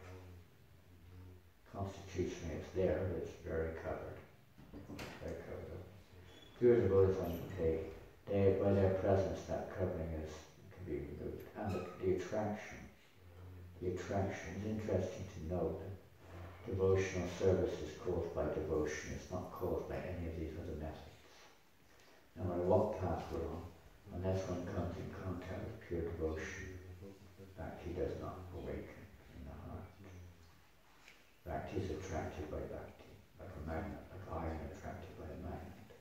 Constitutionally it's there, but it's very covered. Very covered up. Pure devotees, they, by their presence, that covering can be removed. And the attraction is interesting to note that devotional service is caused by devotion, it's not caused by any of these other methods. No matter what path we're on, unless one comes in contact with pure devotion, bhakti does not awaken in the heart. Bhakti is attracted by bhakti, like a magnet, like iron attracted by a magnet.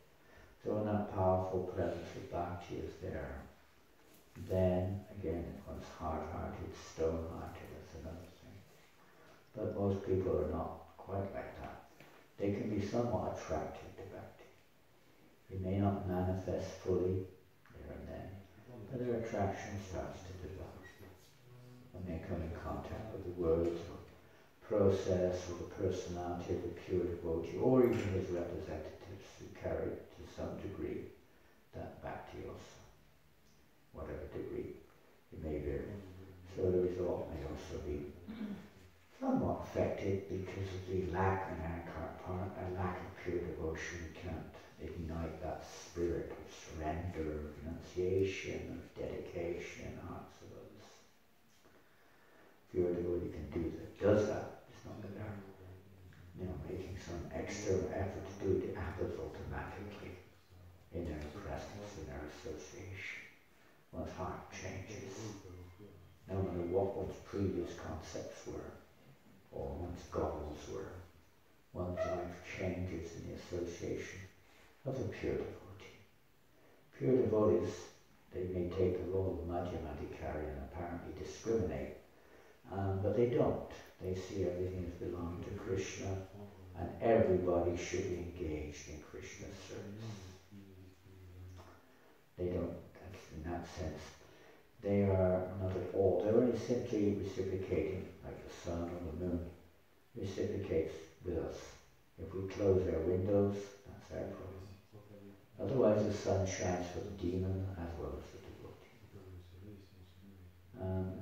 So when that powerful presence of bhakti is there, then again if one's hard-hearted, stone-hearted, that's another thing. But most people are not quite like that. They can be somewhat attracted to bhakti. They may not manifest fully there and then, but their attraction starts to develop. When they come in contact with the words or process or the personality of the pure devotee, or even his representatives who carry to some degree that bhakti also, whatever degree it may vary. So the result may also be somewhat affected because of the lack on our part, a lack of pure devotion. We can't ignite that spirit of surrender, of renunciation, of dedication in the hearts of others. Pure devotee can do that, does that. It's not that they're making some extra effort to do it. It happens automatically in our presence, in our association. One's heart changes. No matter what one's previous concepts were, or one's goals were, one's life changes in the association of a pure devotee. Pure devotees, they may take the role of Madhyamadikari and apparently discriminate, but they don't. They see everything as belonging to Krishna, and everybody should be engaged in Krishna's service. They don't, in that sense, they are not at all. They're only simply reciprocating, like the sun or the moon reciprocates with us. If we close our windows, that's our problem. Otherwise the sun shines for the demon as well as the devotee.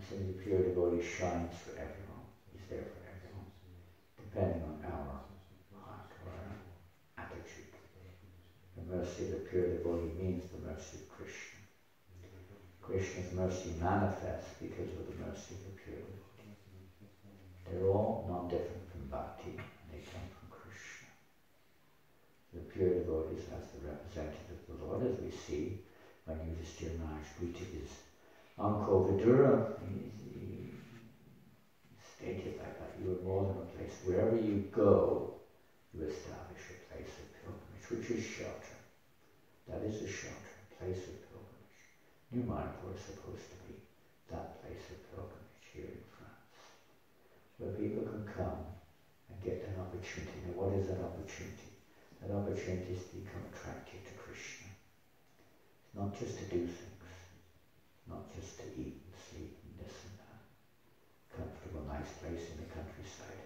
So the pure devotee shines for everyone. He's there for everyone, depending on our heart or our attitude. mercy of the pure devotee means the mercy of Krishna. Krishna's mercy manifests because of the mercy of the pure devotee. They're all non-different from bhakti, and they come from Krishna. The pure devotees as the representative of the Lord, as we see when Yudhishthira Maharaj greeted his uncle Vidura. He stated like that, you are more than a place. Wherever you go, you establish a place of pilgrimage, which is shelter. That is a shelter, a place of pilgrimage. New Mayapur is supposed to be that place of pilgrimage here in France, where people can come and get an opportunity. Now what is that opportunity? That opportunity is to become attracted to Krishna. It's not just to do things, not just to eat and sleep and this and that. Comfortable, nice place in the countryside.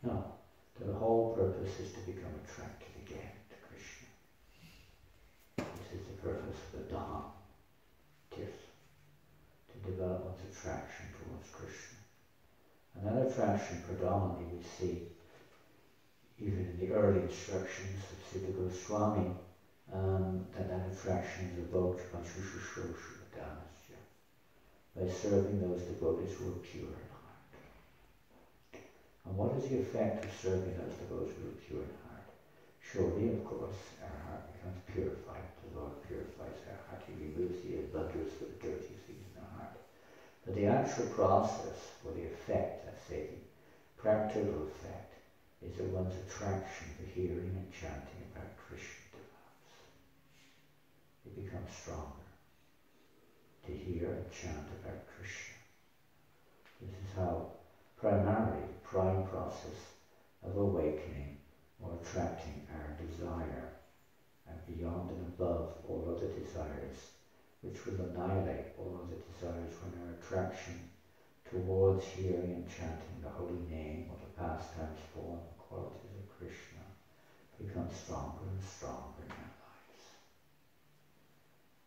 No, the whole purpose is to become attracted again to Krishna. This is the purpose of the Dham, Tirtha, to develop one's attraction towards Krishna. And that attraction predominantly we see even in the early instructions of Siddha Goswami, that attraction is evoked by Shushushoshu Dhanasya, by serving those devotees who are pure in heart. And what is the effect of serving those devotees who are pure in heart? Surely, of course, our heart becomes purified. The Lord purifies our heart. He removes the abundance of the dirty things in our heart. But the actual process, or the effect, let's say, the practical effect, is that one's attraction to hearing and chanting about Krishna develops. It becomes stronger to hear and chant about Krishna. This is how primarily the prime process of awakening or attracting our desire and beyond and above all other desires, which will annihilate all other desires when our attraction towards hearing and chanting the holy name or the pastimes, form, and qualities of Krishna becomes stronger and stronger in our lives.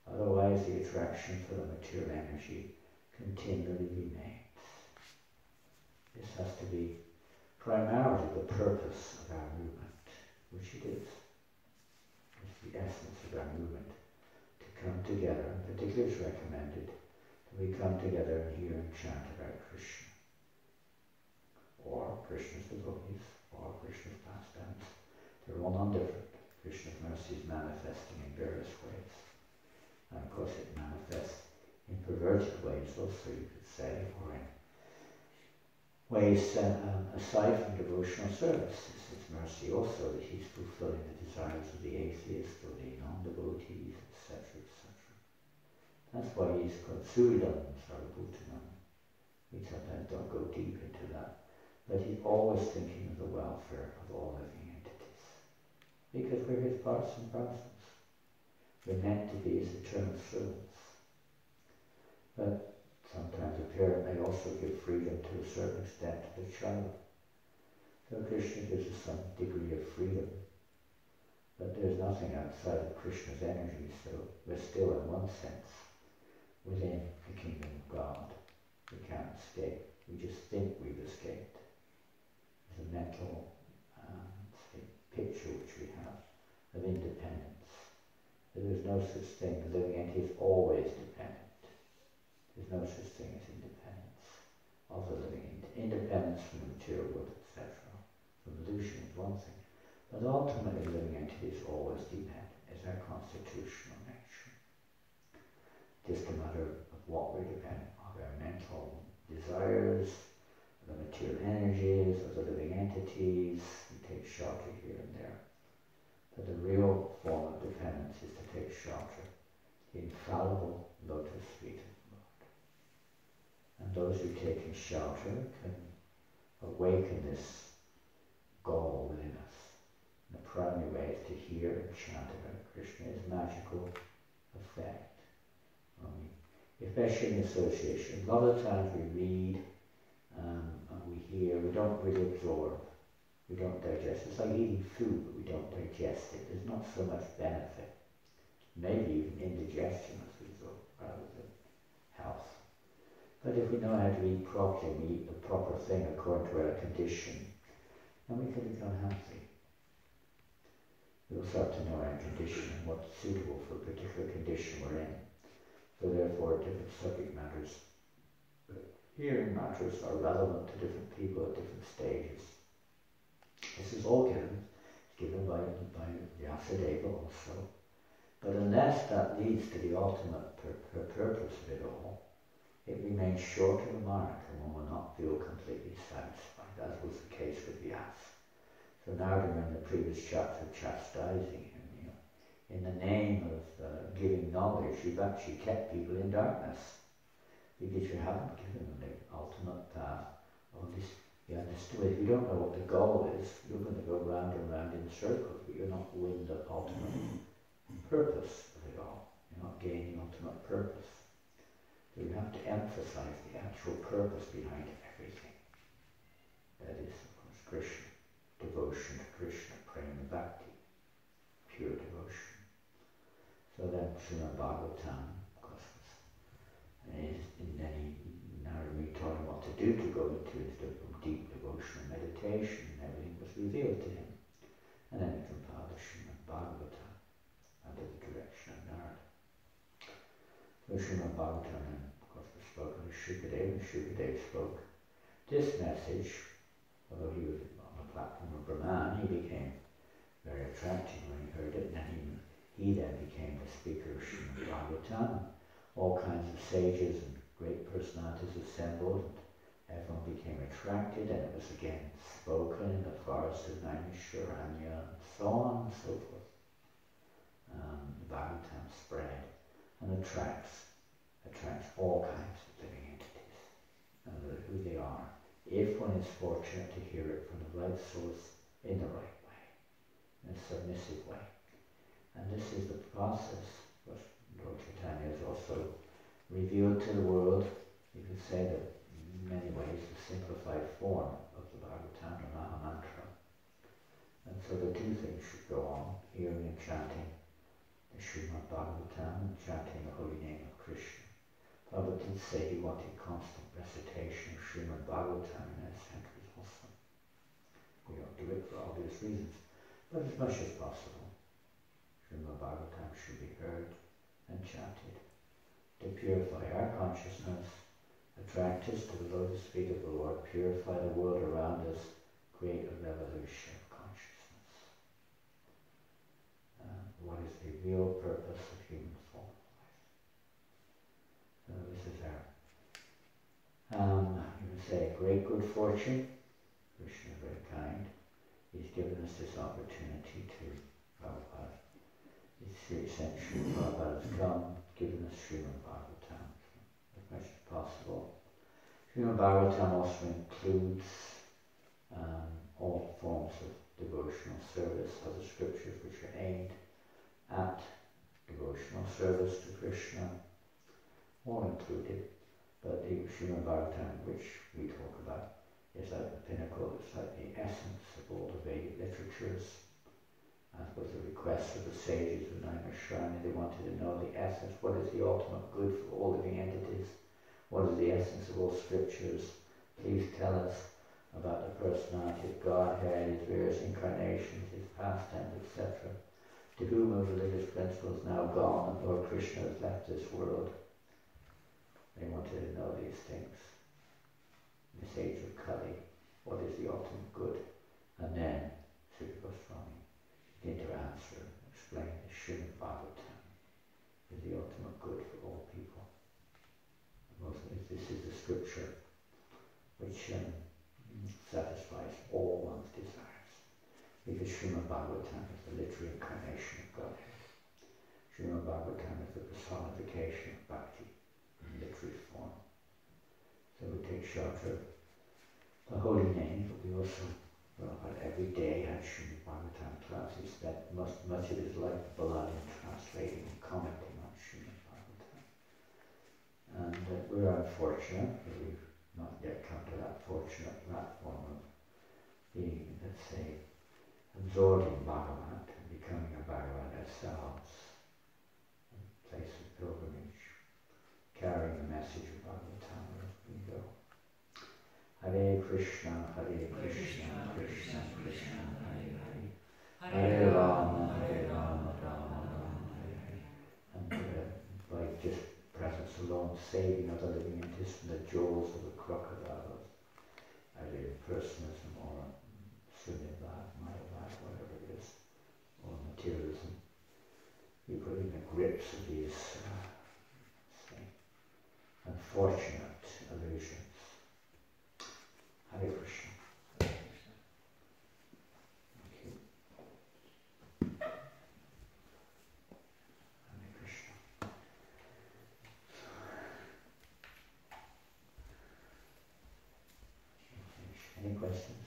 Otherwise, the attraction for the material energy continually remains. This has to be primarily the purpose of our movement, which it is. It's the essence of our movement, to come together, and particularly it's recommended that we come together and hear and chant about Krishna, or Krishna's devotees, or Krishna's pastimes. They're all non-different. Krishna's mercy is manifesting in various ways. And of course it manifests in perverted ways also, you could say, or in ways aside from devotional service. It's his mercy also that he's fulfilling the desires of the atheists or the non-devotees, etc., etc. That's why he's called Suridam Sarvabhutanam. We sometimes don't go deep into that. But he's always thinking of the welfare of all living entities. Because we're his parts and parcels. We're meant to be his eternal servants. But sometimes a parent may also give freedom to a certain extent to the child. So Krishna gives us some degree of freedom. But there's nothing outside of Krishna's energy, so we're still in one sense within the kingdom of God. We can't escape. We just think we've escaped. There's a mental picture which we have of independence. But there's no such thing. The living entity is always dependent. There's no such thing as independence of the living entity. Independence from the material world, etc. From illusion is one thing. But ultimately the living entity is always dependent. It's our constitutional nature. Just a matter of what we're dependent on, our mental desires, the material energies of the living entities. We take shelter here and there. But the real form of dependence is to take shelter, the infallible lotus feet of the Lord. And those who take in shelter can awaken this goal within us. And the primary way is to hear and chant about Krishna, his magical effect. Especially in association. A lot of times we read and we hear, we don't really absorb, we don't digest. It's like eating food, but we don't digest it. There's not so much benefit. Maybe even indigestion as a result, rather than health. But if we know how to eat properly, we eat the proper thing according to our condition, then we can become healthy. we'll start to know our condition and what's suitable for a particular condition we're in. So therefore, different subject matters, hearing matters are relevant to different people at different stages. This is all given by Vyasadeva also. But unless that leads to the ultimate purpose of it all, it remains short of the mark and one will not feel completely satisfied, as was the case with Vyasa. So Narada, in the previous chapter, chastising him, in the name of giving knowledge, you've actually kept people in darkness because you haven't given them the ultimate path of this. You understood, if you don't know what the goal is, you're going to go round and round in circles, but you're not winning the ultimate purpose of it all. You're not gaining ultimate purpose. So you have to emphasize the actual purpose behind everything. That is, of course, Krishna. Devotion to Krishna, prema bhakti, pure devotion. So then Srimad Bhagavatam, of course, and then Narada taught him what to do to go into his deep devotional meditation, and everything was revealed to him. And then he compiled the Srimad Bhagavatam under the direction of Narada. So Srimad Bhagavatam, of course, was spoken to Shukadeva, and Shukadeva spoke this message, although he was on the platform of Brahman, he became very attractive when he heard it, and then he then became the speaker of Srimad Bhagavatam. All kinds of sages and great personalities assembled, and everyone became attracted, and it was again spoken in the forest of Naimisharanya, and so on and so forth. The Bhagavatam spread and attracts all kinds of living entities, no matter who they are, if one is fortunate to hear it from the right source in the right way, in a submissive way. And this is the process what Lord Chaitanya has also revealed to the world. You could say that in many ways the simplified form of the Bhagavatam, the Maha Mantra. And so the two things should go on, hearing and chanting the Srimad Bhagavatam and chanting the holy name of Krishna. Prabhupada did say he wanted constant recitation of Srimad Bhagavatam in his centers also. We don't do it for obvious reasons, but as much as possible. Srimad Bhagavatam should be heard and chanted to purify our consciousness, attract us to the lotus feet of the Lord, purify the world around us, create a revolution of consciousness. What is the real purpose of human form of life? So this is our, you would say, great good fortune. Krishna is very kind. He's given us this opportunity to Prabhupada. His essential Prabhupada has come, given us Srimad Bhagavatam as much as possible. Srimad Bhagavatam also includes all forms of devotional service, other scriptures which are aimed at devotional service to Krishna, all included. But the Srimad Bhagavatam, which we talk about, is like the pinnacle, it's like the essence of all the Vedic literatures. As was the request of the sages of Naimisharanya, they wanted to know the essence, what is the ultimate good for all living entities? What is the essence of all scriptures? Please tell us about the personality of Godhead, his various incarnations, his pastimes, etc. To whom of religious principles now gone, and Lord Krishna has left this world. They wanted to know these things. In this age of Kali, what is the ultimate good? And then Sri Goswami began to answer, explain the Srimad Bhagavatam is the ultimate good for all people. This is the scripture which satisfies all one's desires. Because Srimad Bhagavatam is the literal incarnation of Godhead. Srimad Bhagavatam is the personification of Bhakti in literary form. So we take shelter of the holy name, but we also, every day had Srimad Bhagavatam class. He spent much of his life blood in translating and commenting on Srimad Bhagavatam. And we're unfortunate that we've not yet come to that fortunate platform of being, let's say, absorbing Bhagavat and becoming a Bhagavat ourselves, a place of pilgrimage, carrying the message of Bhagavatam wherever we go. Hare Krishna, Krishna Krishna, Hare Hare, Hare Rama, and saving of the living entities from the jaws of the crocodiles, either impersonalism or Sunyavad, Mayavad, whatever it is, or materialism. We put in the grips of these unfortunate illusions. Hare Krishna. Thank you. Hare Krishna. Any questions?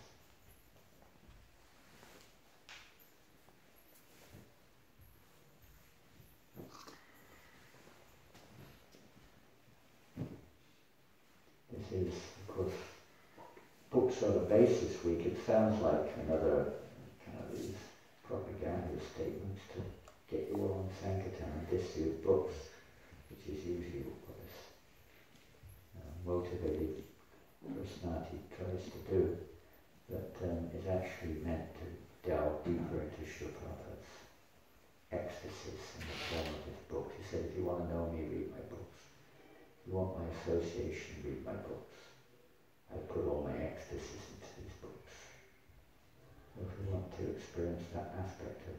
This is, of course, books are the basis week. It sounds like another kind of these propaganda statements to get you all on Sankirtan and distribute books, which is usually what this motivated personality tries to do. But it's actually meant to delve deeper into Srila Prabhupada's ecstasies in the form of his book. He said, if you want to know me, read my books. If you want my association, read my books. I put all my ecstasies into these books. So if you want to experience that aspect of,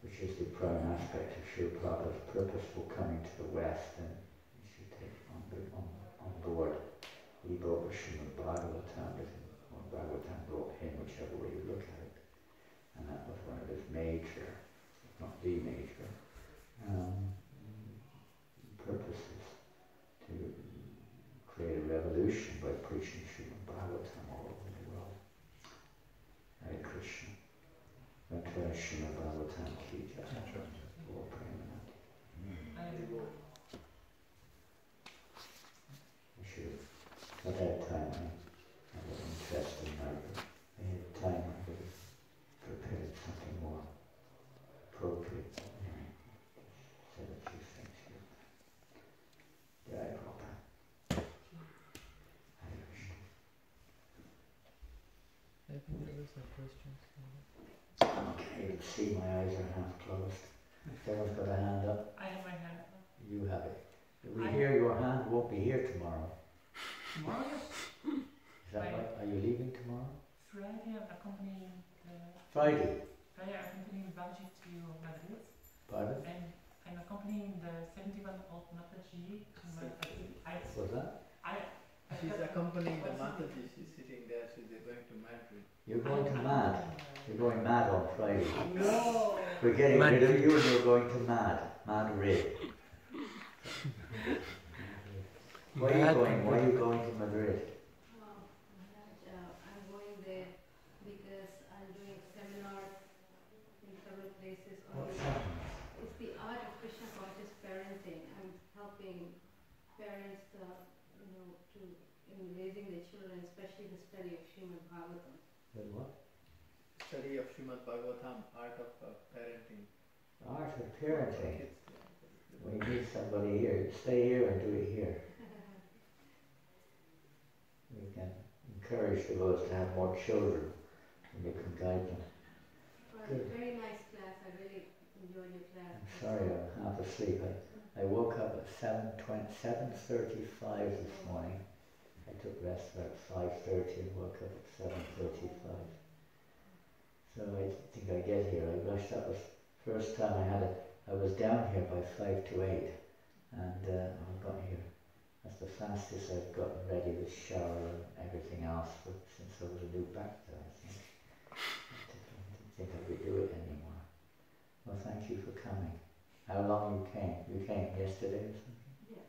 which is the prime aspect of Srila Prabhupada's purposeful coming to the West, then you should take on board. He brought the Srimad Bhagavatam with him, or Bhagavatam brought him, whichever way you look at it. And that was one of his major, if not the major, purposes, to create a revolution by preaching Srimad Bhagavatam all over the world. Hare Krishna. Vantara Srimad Bhagavatam ki jai. Lord Premanandi. I should have, at that time, I had an interest in Margaret. I had time, I would have prepared something more appropriate. Anyway, said a few things here. Jai Prabhupada. Hare Krishna. I think there were some questions. Okay, you can see my eyes are half closed. Everyone's got a hand up. I have my hand up. You have it. If we hear your hand, won't be here tomorrow. Tomorrow? Is that right? Are you leaving tomorrow? Friday, I'm accompanying Friday. Friday, I'm accompanying Babaji to Madrid. Pardon? And I'm accompanying the 71-year-old Mataji to Madrid. What's that? She's accompanying the Mataji. She's sitting there. They're going to Madrid. You're going to MAD. You're going mad on Friday. No! We're getting rid of you and you're going to MAD. Madrid. Why are you going? Why are you going to Madrid? I'm going there because I'm doing seminars in several places on What's the, happening? it's the art of Krishna conscious parenting. I'm helping parents, in raising their children, especially the study of Srimad Bhagavatam. With what? Study of Srimad Bhagavatam, art of parenting. Art of parenting. Kids. We need somebody here. Stay here and do it here. We can encourage the others to have more children and we can guide them. Well, it's a very nice class. I really enjoyed your class. I'm sorry, I'm half asleep. I woke up at 7:35 this morning. I took rest about 5:30 and woke up at 7:35. So I think I get here. I rushed up. The first time I was down here by 5 to 8 and I got here. That's the fastest I've gotten ready with shower and everything else since I was a new backpacker, I think. I didn't think I could do it anymore. Well, thank you for coming. How long you came? You came yesterday or something? Yes.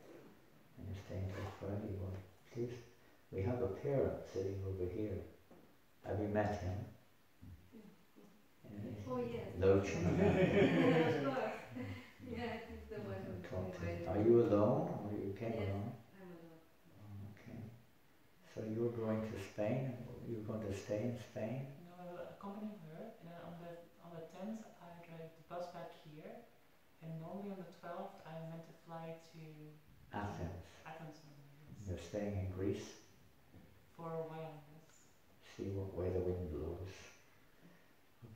And you're staying till Friday? Well, please. We have a parent sitting over here. Have you met him? Oh, yes. Lochan. Of course. Yeah, he's the one who Talk to him. invited Are me. you alone or you came Yes. alone? I'm alone. Oh, okay. So you're going to Spain? You're going to stay in Spain? No, I will accompany her. And then on the 10th, I drive the bus back here. And normally on the 12th, I'm meant to fly to Athens. Athens. You're staying in Greece? For a while, yes. See what way the wind blows.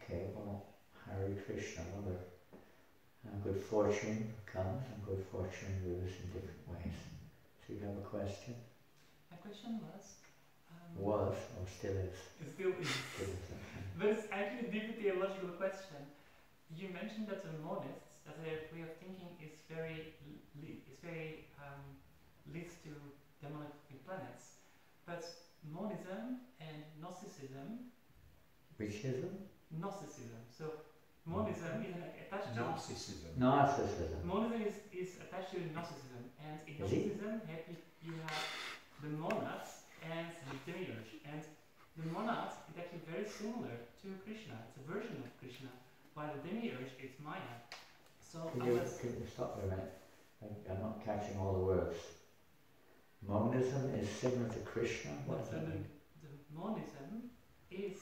Okay, well, Hare Krishna, what a good fortune comes and good fortune goes in different ways. So you have a question? My question was. Was or still is? It still is. But it's actually a deep theological question. You mentioned that the monists, that their way of thinking is very leads to demonic planets. But monism and Gnosticism. Which ism? Gnosticism. So monism is attached to Narcissism. Monism is attached to Gnosticism, and in Gnosticism you have the monads and the demiurge, and the monads is actually very similar to Krishna. It's a version of Krishna, while the demiurge is Maya. So Can you stop for a minute? I'm not catching all the words. Monism is similar to Krishna? What does that mean? The monism is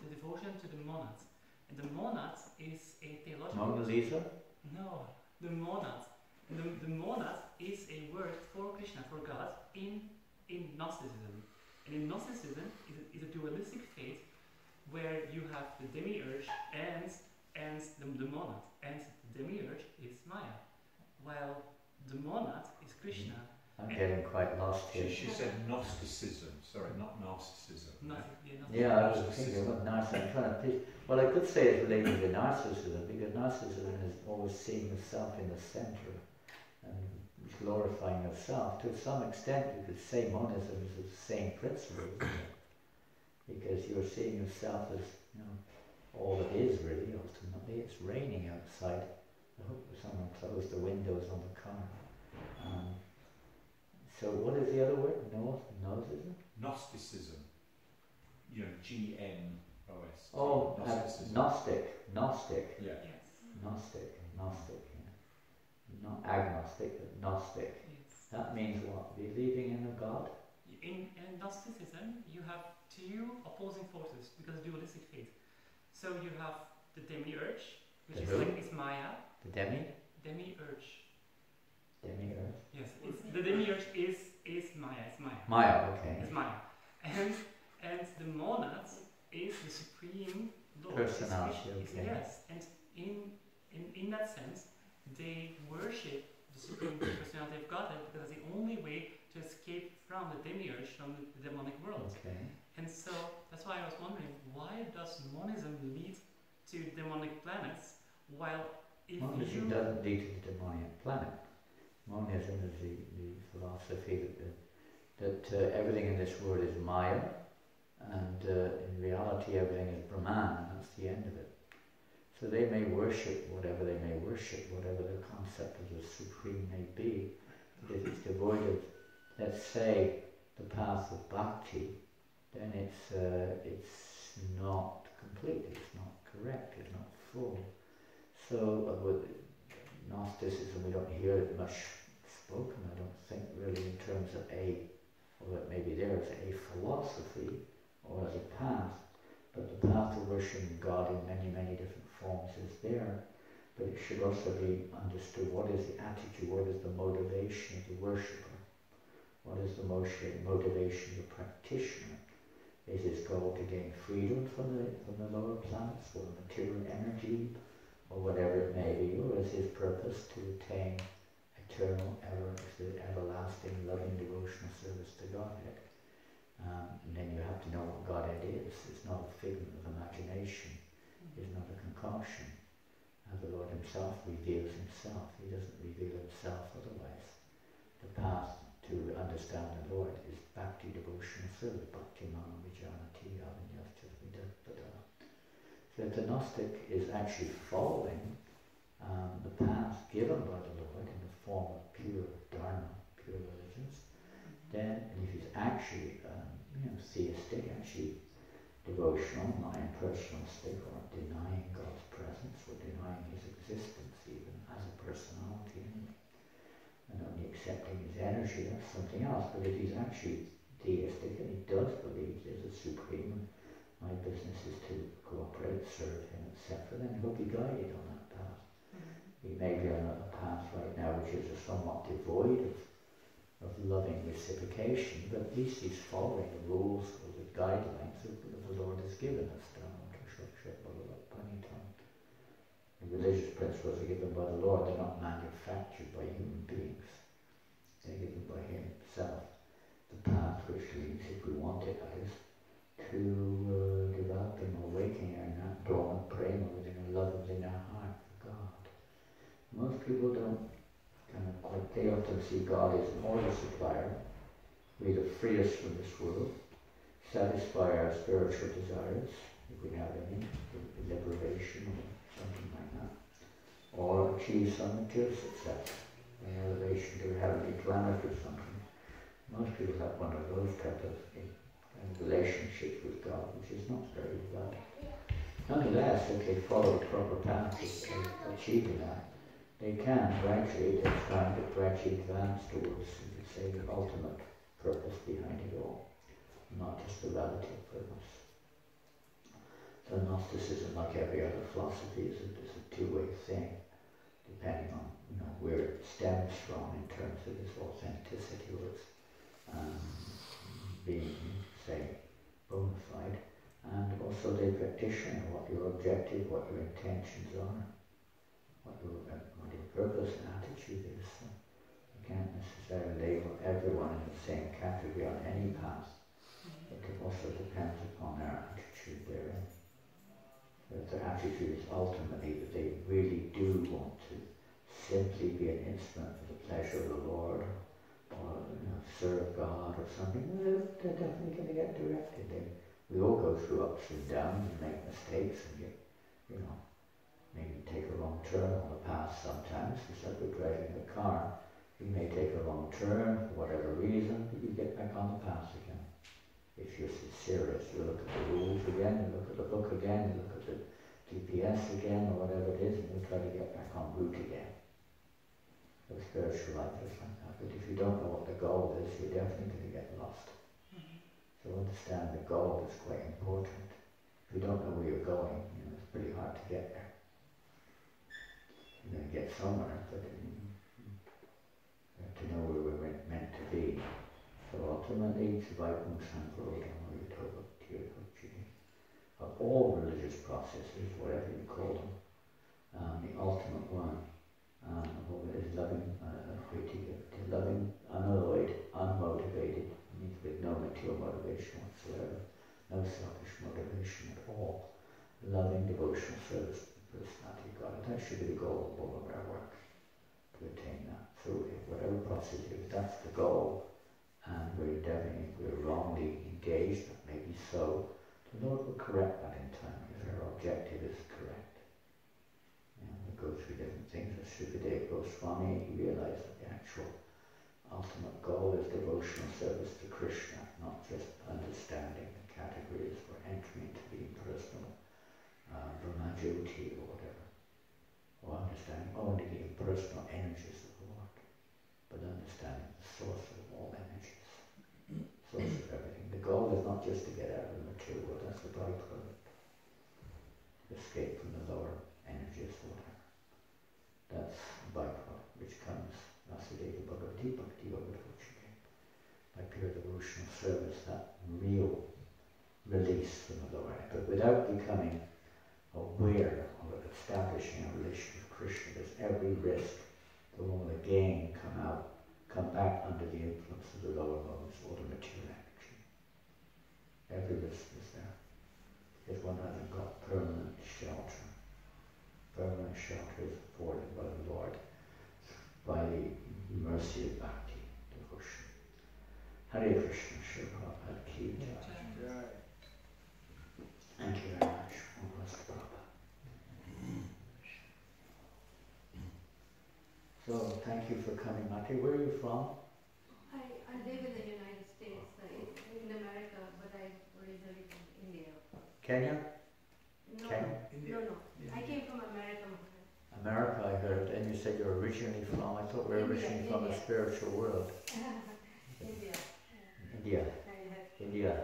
the devotion to the monads. And the monads is a theological... Mona Lisa? No, the monads. And the monads is a word for Krishna, for God, in Gnosticism. And in Gnosticism is a dualistic faith where you have the demiurge and the monad. And the demiurge is Maya, while the monad is Krishna. I'm getting quite lost here. She said Gnosticism, sorry, not narcissism. Yeah, I was thinking about narcissism. I'm trying to think. Well, I could say it's related to narcissism because narcissism is always seeing the self in the center and glorifying of self. To some extent, you could say monism is the same principle, isn't it? Because you're seeing yourself as, all that is really, ultimately. It's raining outside. I hope someone closed the windows on the car. So what is the other word? Gnosticism? Gnosticism. G-N-O-S. Oh, Gnostic. Yeah. Yes. Gnostic, yeah. Not agnostic, but Gnostic. Yes. That means what? Believing in a God? In Gnosticism, you have two opposing forces because dualistic faith. So you have the demiurge, which is Maya. The demi? Demiurge. Demiurge? Yes, the demiurge is Maya. It's Maya. Maya, okay. It's Maya, and the monad is the supreme Lord. Personality, okay. Yes, and in that sense, they worship the supreme personality of Godhead because it's the only way to escape from the demiurge, from the demonic world. Okay. And so that's why I was wondering, why does monism lead to demonic planets, while Monism doesn't lead to the demonic planet. Monism is the philosophy that everything in this world is Maya, and in reality everything is Brahman, and that's the end of it. So they may worship whatever they may worship, whatever their concept of the supreme may be, but if it's devoid of, let's say, the path of bhakti, then it's not complete, it's not correct, it's not full. So with Gnosticism, we don't hear it much spoken, I don't think, really in terms of although it may be there as a philosophy or as a path, but the path to worshiping God in many, many different forms is there. But it should also be understood, what is the attitude, what is the motivation of the worshipper? What is the motivation of the practitioner? Is his goal to gain freedom from the lower planets, or material energy, or whatever it may be, or is his purpose to attain eternal, everlasting, loving, devotional service to Godhead? And then you have to know what Godhead is. It's not a figment of imagination. It's not a concoction. The Lord himself reveals himself. He doesn't reveal himself otherwise. The path to understand the Lord is bhakti, devotional service, bhakti mama vijanati avinyaschavidapata. So the Gnostic is actually following the path given by the Lord in the form of pure dharma, pure religions. Then, if he's actually theistic, actually devotional, not impersonalistic, or denying God's presence, or denying his existence even as a personality anyway, and only accepting his energy, that's something else. But if he's actually theistic and he does believe there's a supreme, my business is to cooperate, serve him, etc., then he'll be guided on that path. He may be on a path right now which is somewhat devoid of loving reciprocation, but at least he's following the rules or the guidelines that the Lord has given us. The religious principles are given by the Lord. They're not manufactured by human beings. They're given by Himself. The path which leads, if we want it, that is, to developing, awakening our dormant prema within a love within our heart for God. Most people don't kind of quite, they often see God as an order supplier. We either free us from this world, satisfy our spiritual desires, if we have any, liberation or something like that, or achieve some material success, an elevation to a heavenly planet or something. Most people have one of those type of relationships with God, which is not very well. Nonetheless, if they follow the proper path of achieving that, they can gradually, they're trying to gradually advance towards, say, the ultimate purpose behind it all, not just the relative purpose. So Gnosticism, like every other philosophy, is a two-way thing, depending on where it stems from in terms of its authenticity or its being, say, bona fide, and also the practitioner, what your objective, what your intentions are, what your purpose and attitude is. So you can't necessarily label everyone in the same category on any path. It also depends upon their attitude therein. If their attitude is ultimately that they really do want to simply be an instrument for the pleasure of the Lord, or serve God or something, well, they're definitely going to get directed. We all go through ups and downs and make mistakes and get, maybe take a wrong turn on the path sometimes. It's like we're driving a car. You may take a wrong turn for whatever reason, but you get back on the path again. If you're serious, you look at the rules again, you look at the book again, you look at the GPS again, or whatever it is, and you try to get back on route again. So spiritual life is like that. But if you don't know what the goal is, you're definitely going to get lost. So understand the goal is quite important. If you don't know where you're going, it's pretty hard to get there. You're going to get somewhere, but you have to know where we're meant to be. So ultimately, of all religious processes, whatever you call them, the ultimate one is loving, loving, unalloyed, unmotivated, means with no material motivation whatsoever, no selfish motivation at all, loving devotional service to the personality of God. That should be the goal of all of our work, to attain that. So whatever process it is, that's the goal. And we're endeavouring, if we're wrongly engaged, that may be so, the Lord will correct that in time if our objective is correct. We go through different things. As Sukadeva Goswami, he realized that the actual ultimate goal is devotional service to Krishna, not just understanding the categories for entry into the impersonal Brahmajyoti or whatever, or understanding only the impersonal energies of the Lord, but understanding the source of all energies, source of everything. The goal is not just to get out of the material world, that's the byproduct. Escape from the lower energies or whatever. That's the byproduct which comes, Vasudeva Bhagavati Bhakti Yoga Dhochike. By pure devotional service, that real release from the lower energy. But without becoming aware of establishing a relationship with Krishna, there's every risk that one will again come back under the influence of the lower modes or the material energy. Every risk is there, because one hasn't got permanent shelter. Permanent shelter is afforded by the Lord, by the mercy of bhakti, devotion. Hare Krishna, Sri Prabhupada Ki Jai. Thank you very much. All bless Prabhupada. So, thank you for coming, Mati. Where are you from? I live in the United States, in America, but I'm originally from India. Kenya? No, Kenya? no. I came from America. America, I heard. And you said you're originally from, I thought we were originally from the spiritual world. India. India. From India.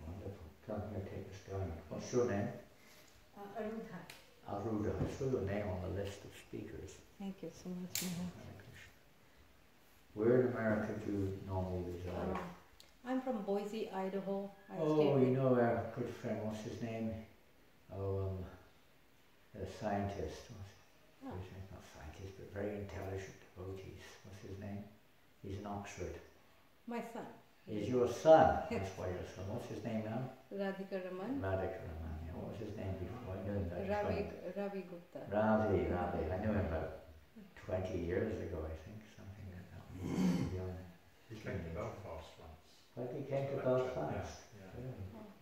Wonderful. Come here, take us down. What's your name? Arudha. Arudha. I saw your name on the list of speakers. Thank you so much, Maha. Where in America do you normally reside? I'm from Boise, Idaho. Oh, you know our good friend, what's his name? Oh, scientist. Oh. Not scientist, but very intelligent devotees. What's his name? He's in Oxford. My son. He's your son. That's why your son. What's his name now? Radhika Raman. Radhika Raman. Yeah. What was his name before? I knew him about Ravi Gupta. Ravi. I knew him about 20 years ago, I think, something like that. To be honest. He came to Belfast once. Well, he came to Lecture, Belfast. Yeah.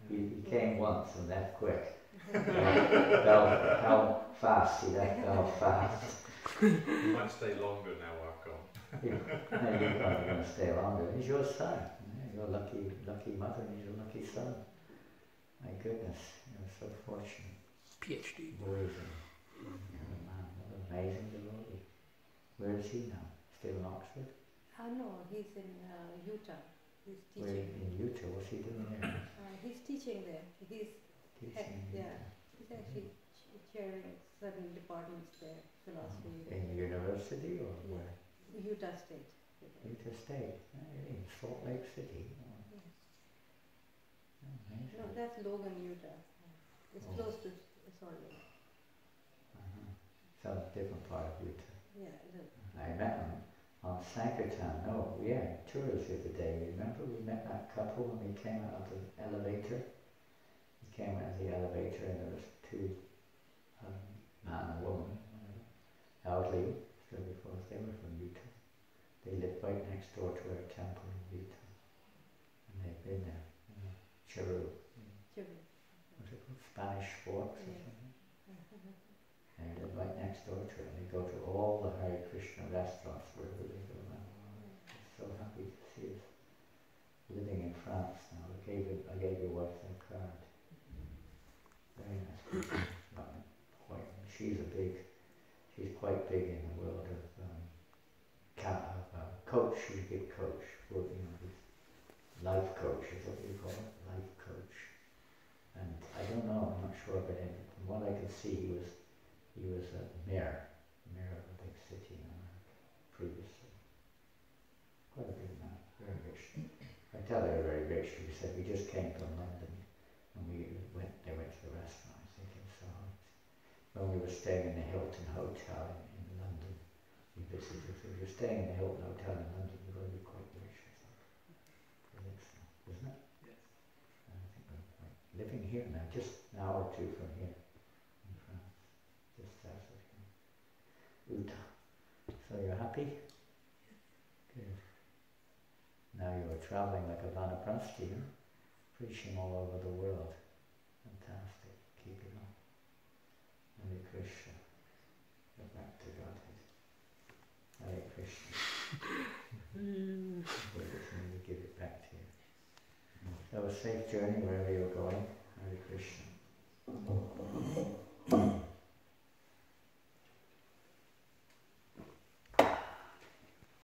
Really. He came once and left quick. How fast he left Belfast. He might stay longer now I've gone. You're probably going to stay longer. He's your son. You're a lucky mother and he's a lucky son. My goodness, you're so fortunate. PhD. Boys and man, what an amazing devotee. Where is he now? Still in Oxford? No, he's in Utah. He's Where teaching. in Utah? What's he doing there? He's teaching there. He's Teaching in yeah. He's actually chairing certain departments there, philosophy. In the university or Yeah. where? Utah State. Utah State. Really? Salt Lake City. Oh, Yes. amazing. No, that's Logan, Utah. It's Oh. close to Salt Lake. Some different part of Utah. Yeah. I met him on Sankirtan. No, yeah, tours the other day. Remember we met that couple when we came out of the elevator? We came out of the elevator and there was two, man and woman, elderly, still before us. They were from Utah. They lived right next door to our temple in Utah. And they've been there. Chiru. What's it called? Spanish Forks or Yeah. something? They live right next door to it. They go to all the Hare Krishna restaurants wherever they go around. I'm so happy to see us living in France now. I gave your wife that card. Very nice people. She's quite big in the world of coach. She's a big coach. For, this life coach is what you call it, life coach. And I don't know, I'm not sure, but from what I could see, he was a mayor of a big city in America previously. Quite a big man, very rich. I tell they were very rich because he said we just came from London and they went to the restaurant. I was thinking, so when we were staying in the Hilton Hotel in London, we visited. If we were staying in the Hilton Hotel in London, we're going to be quite rich, I think. I think so, isn't it? Yes. I think we're living here now, just an hour or two from here in France, just south of here. Utah. So you're happy? Good. Now you are traveling like a Vanaprasthi, preaching all over the world. Fantastic. Keep it up. Hare Krishna. Go back to Godhead. Hare Krishna. We give it back to you. So a safe journey wherever you're going. Hare Krishna.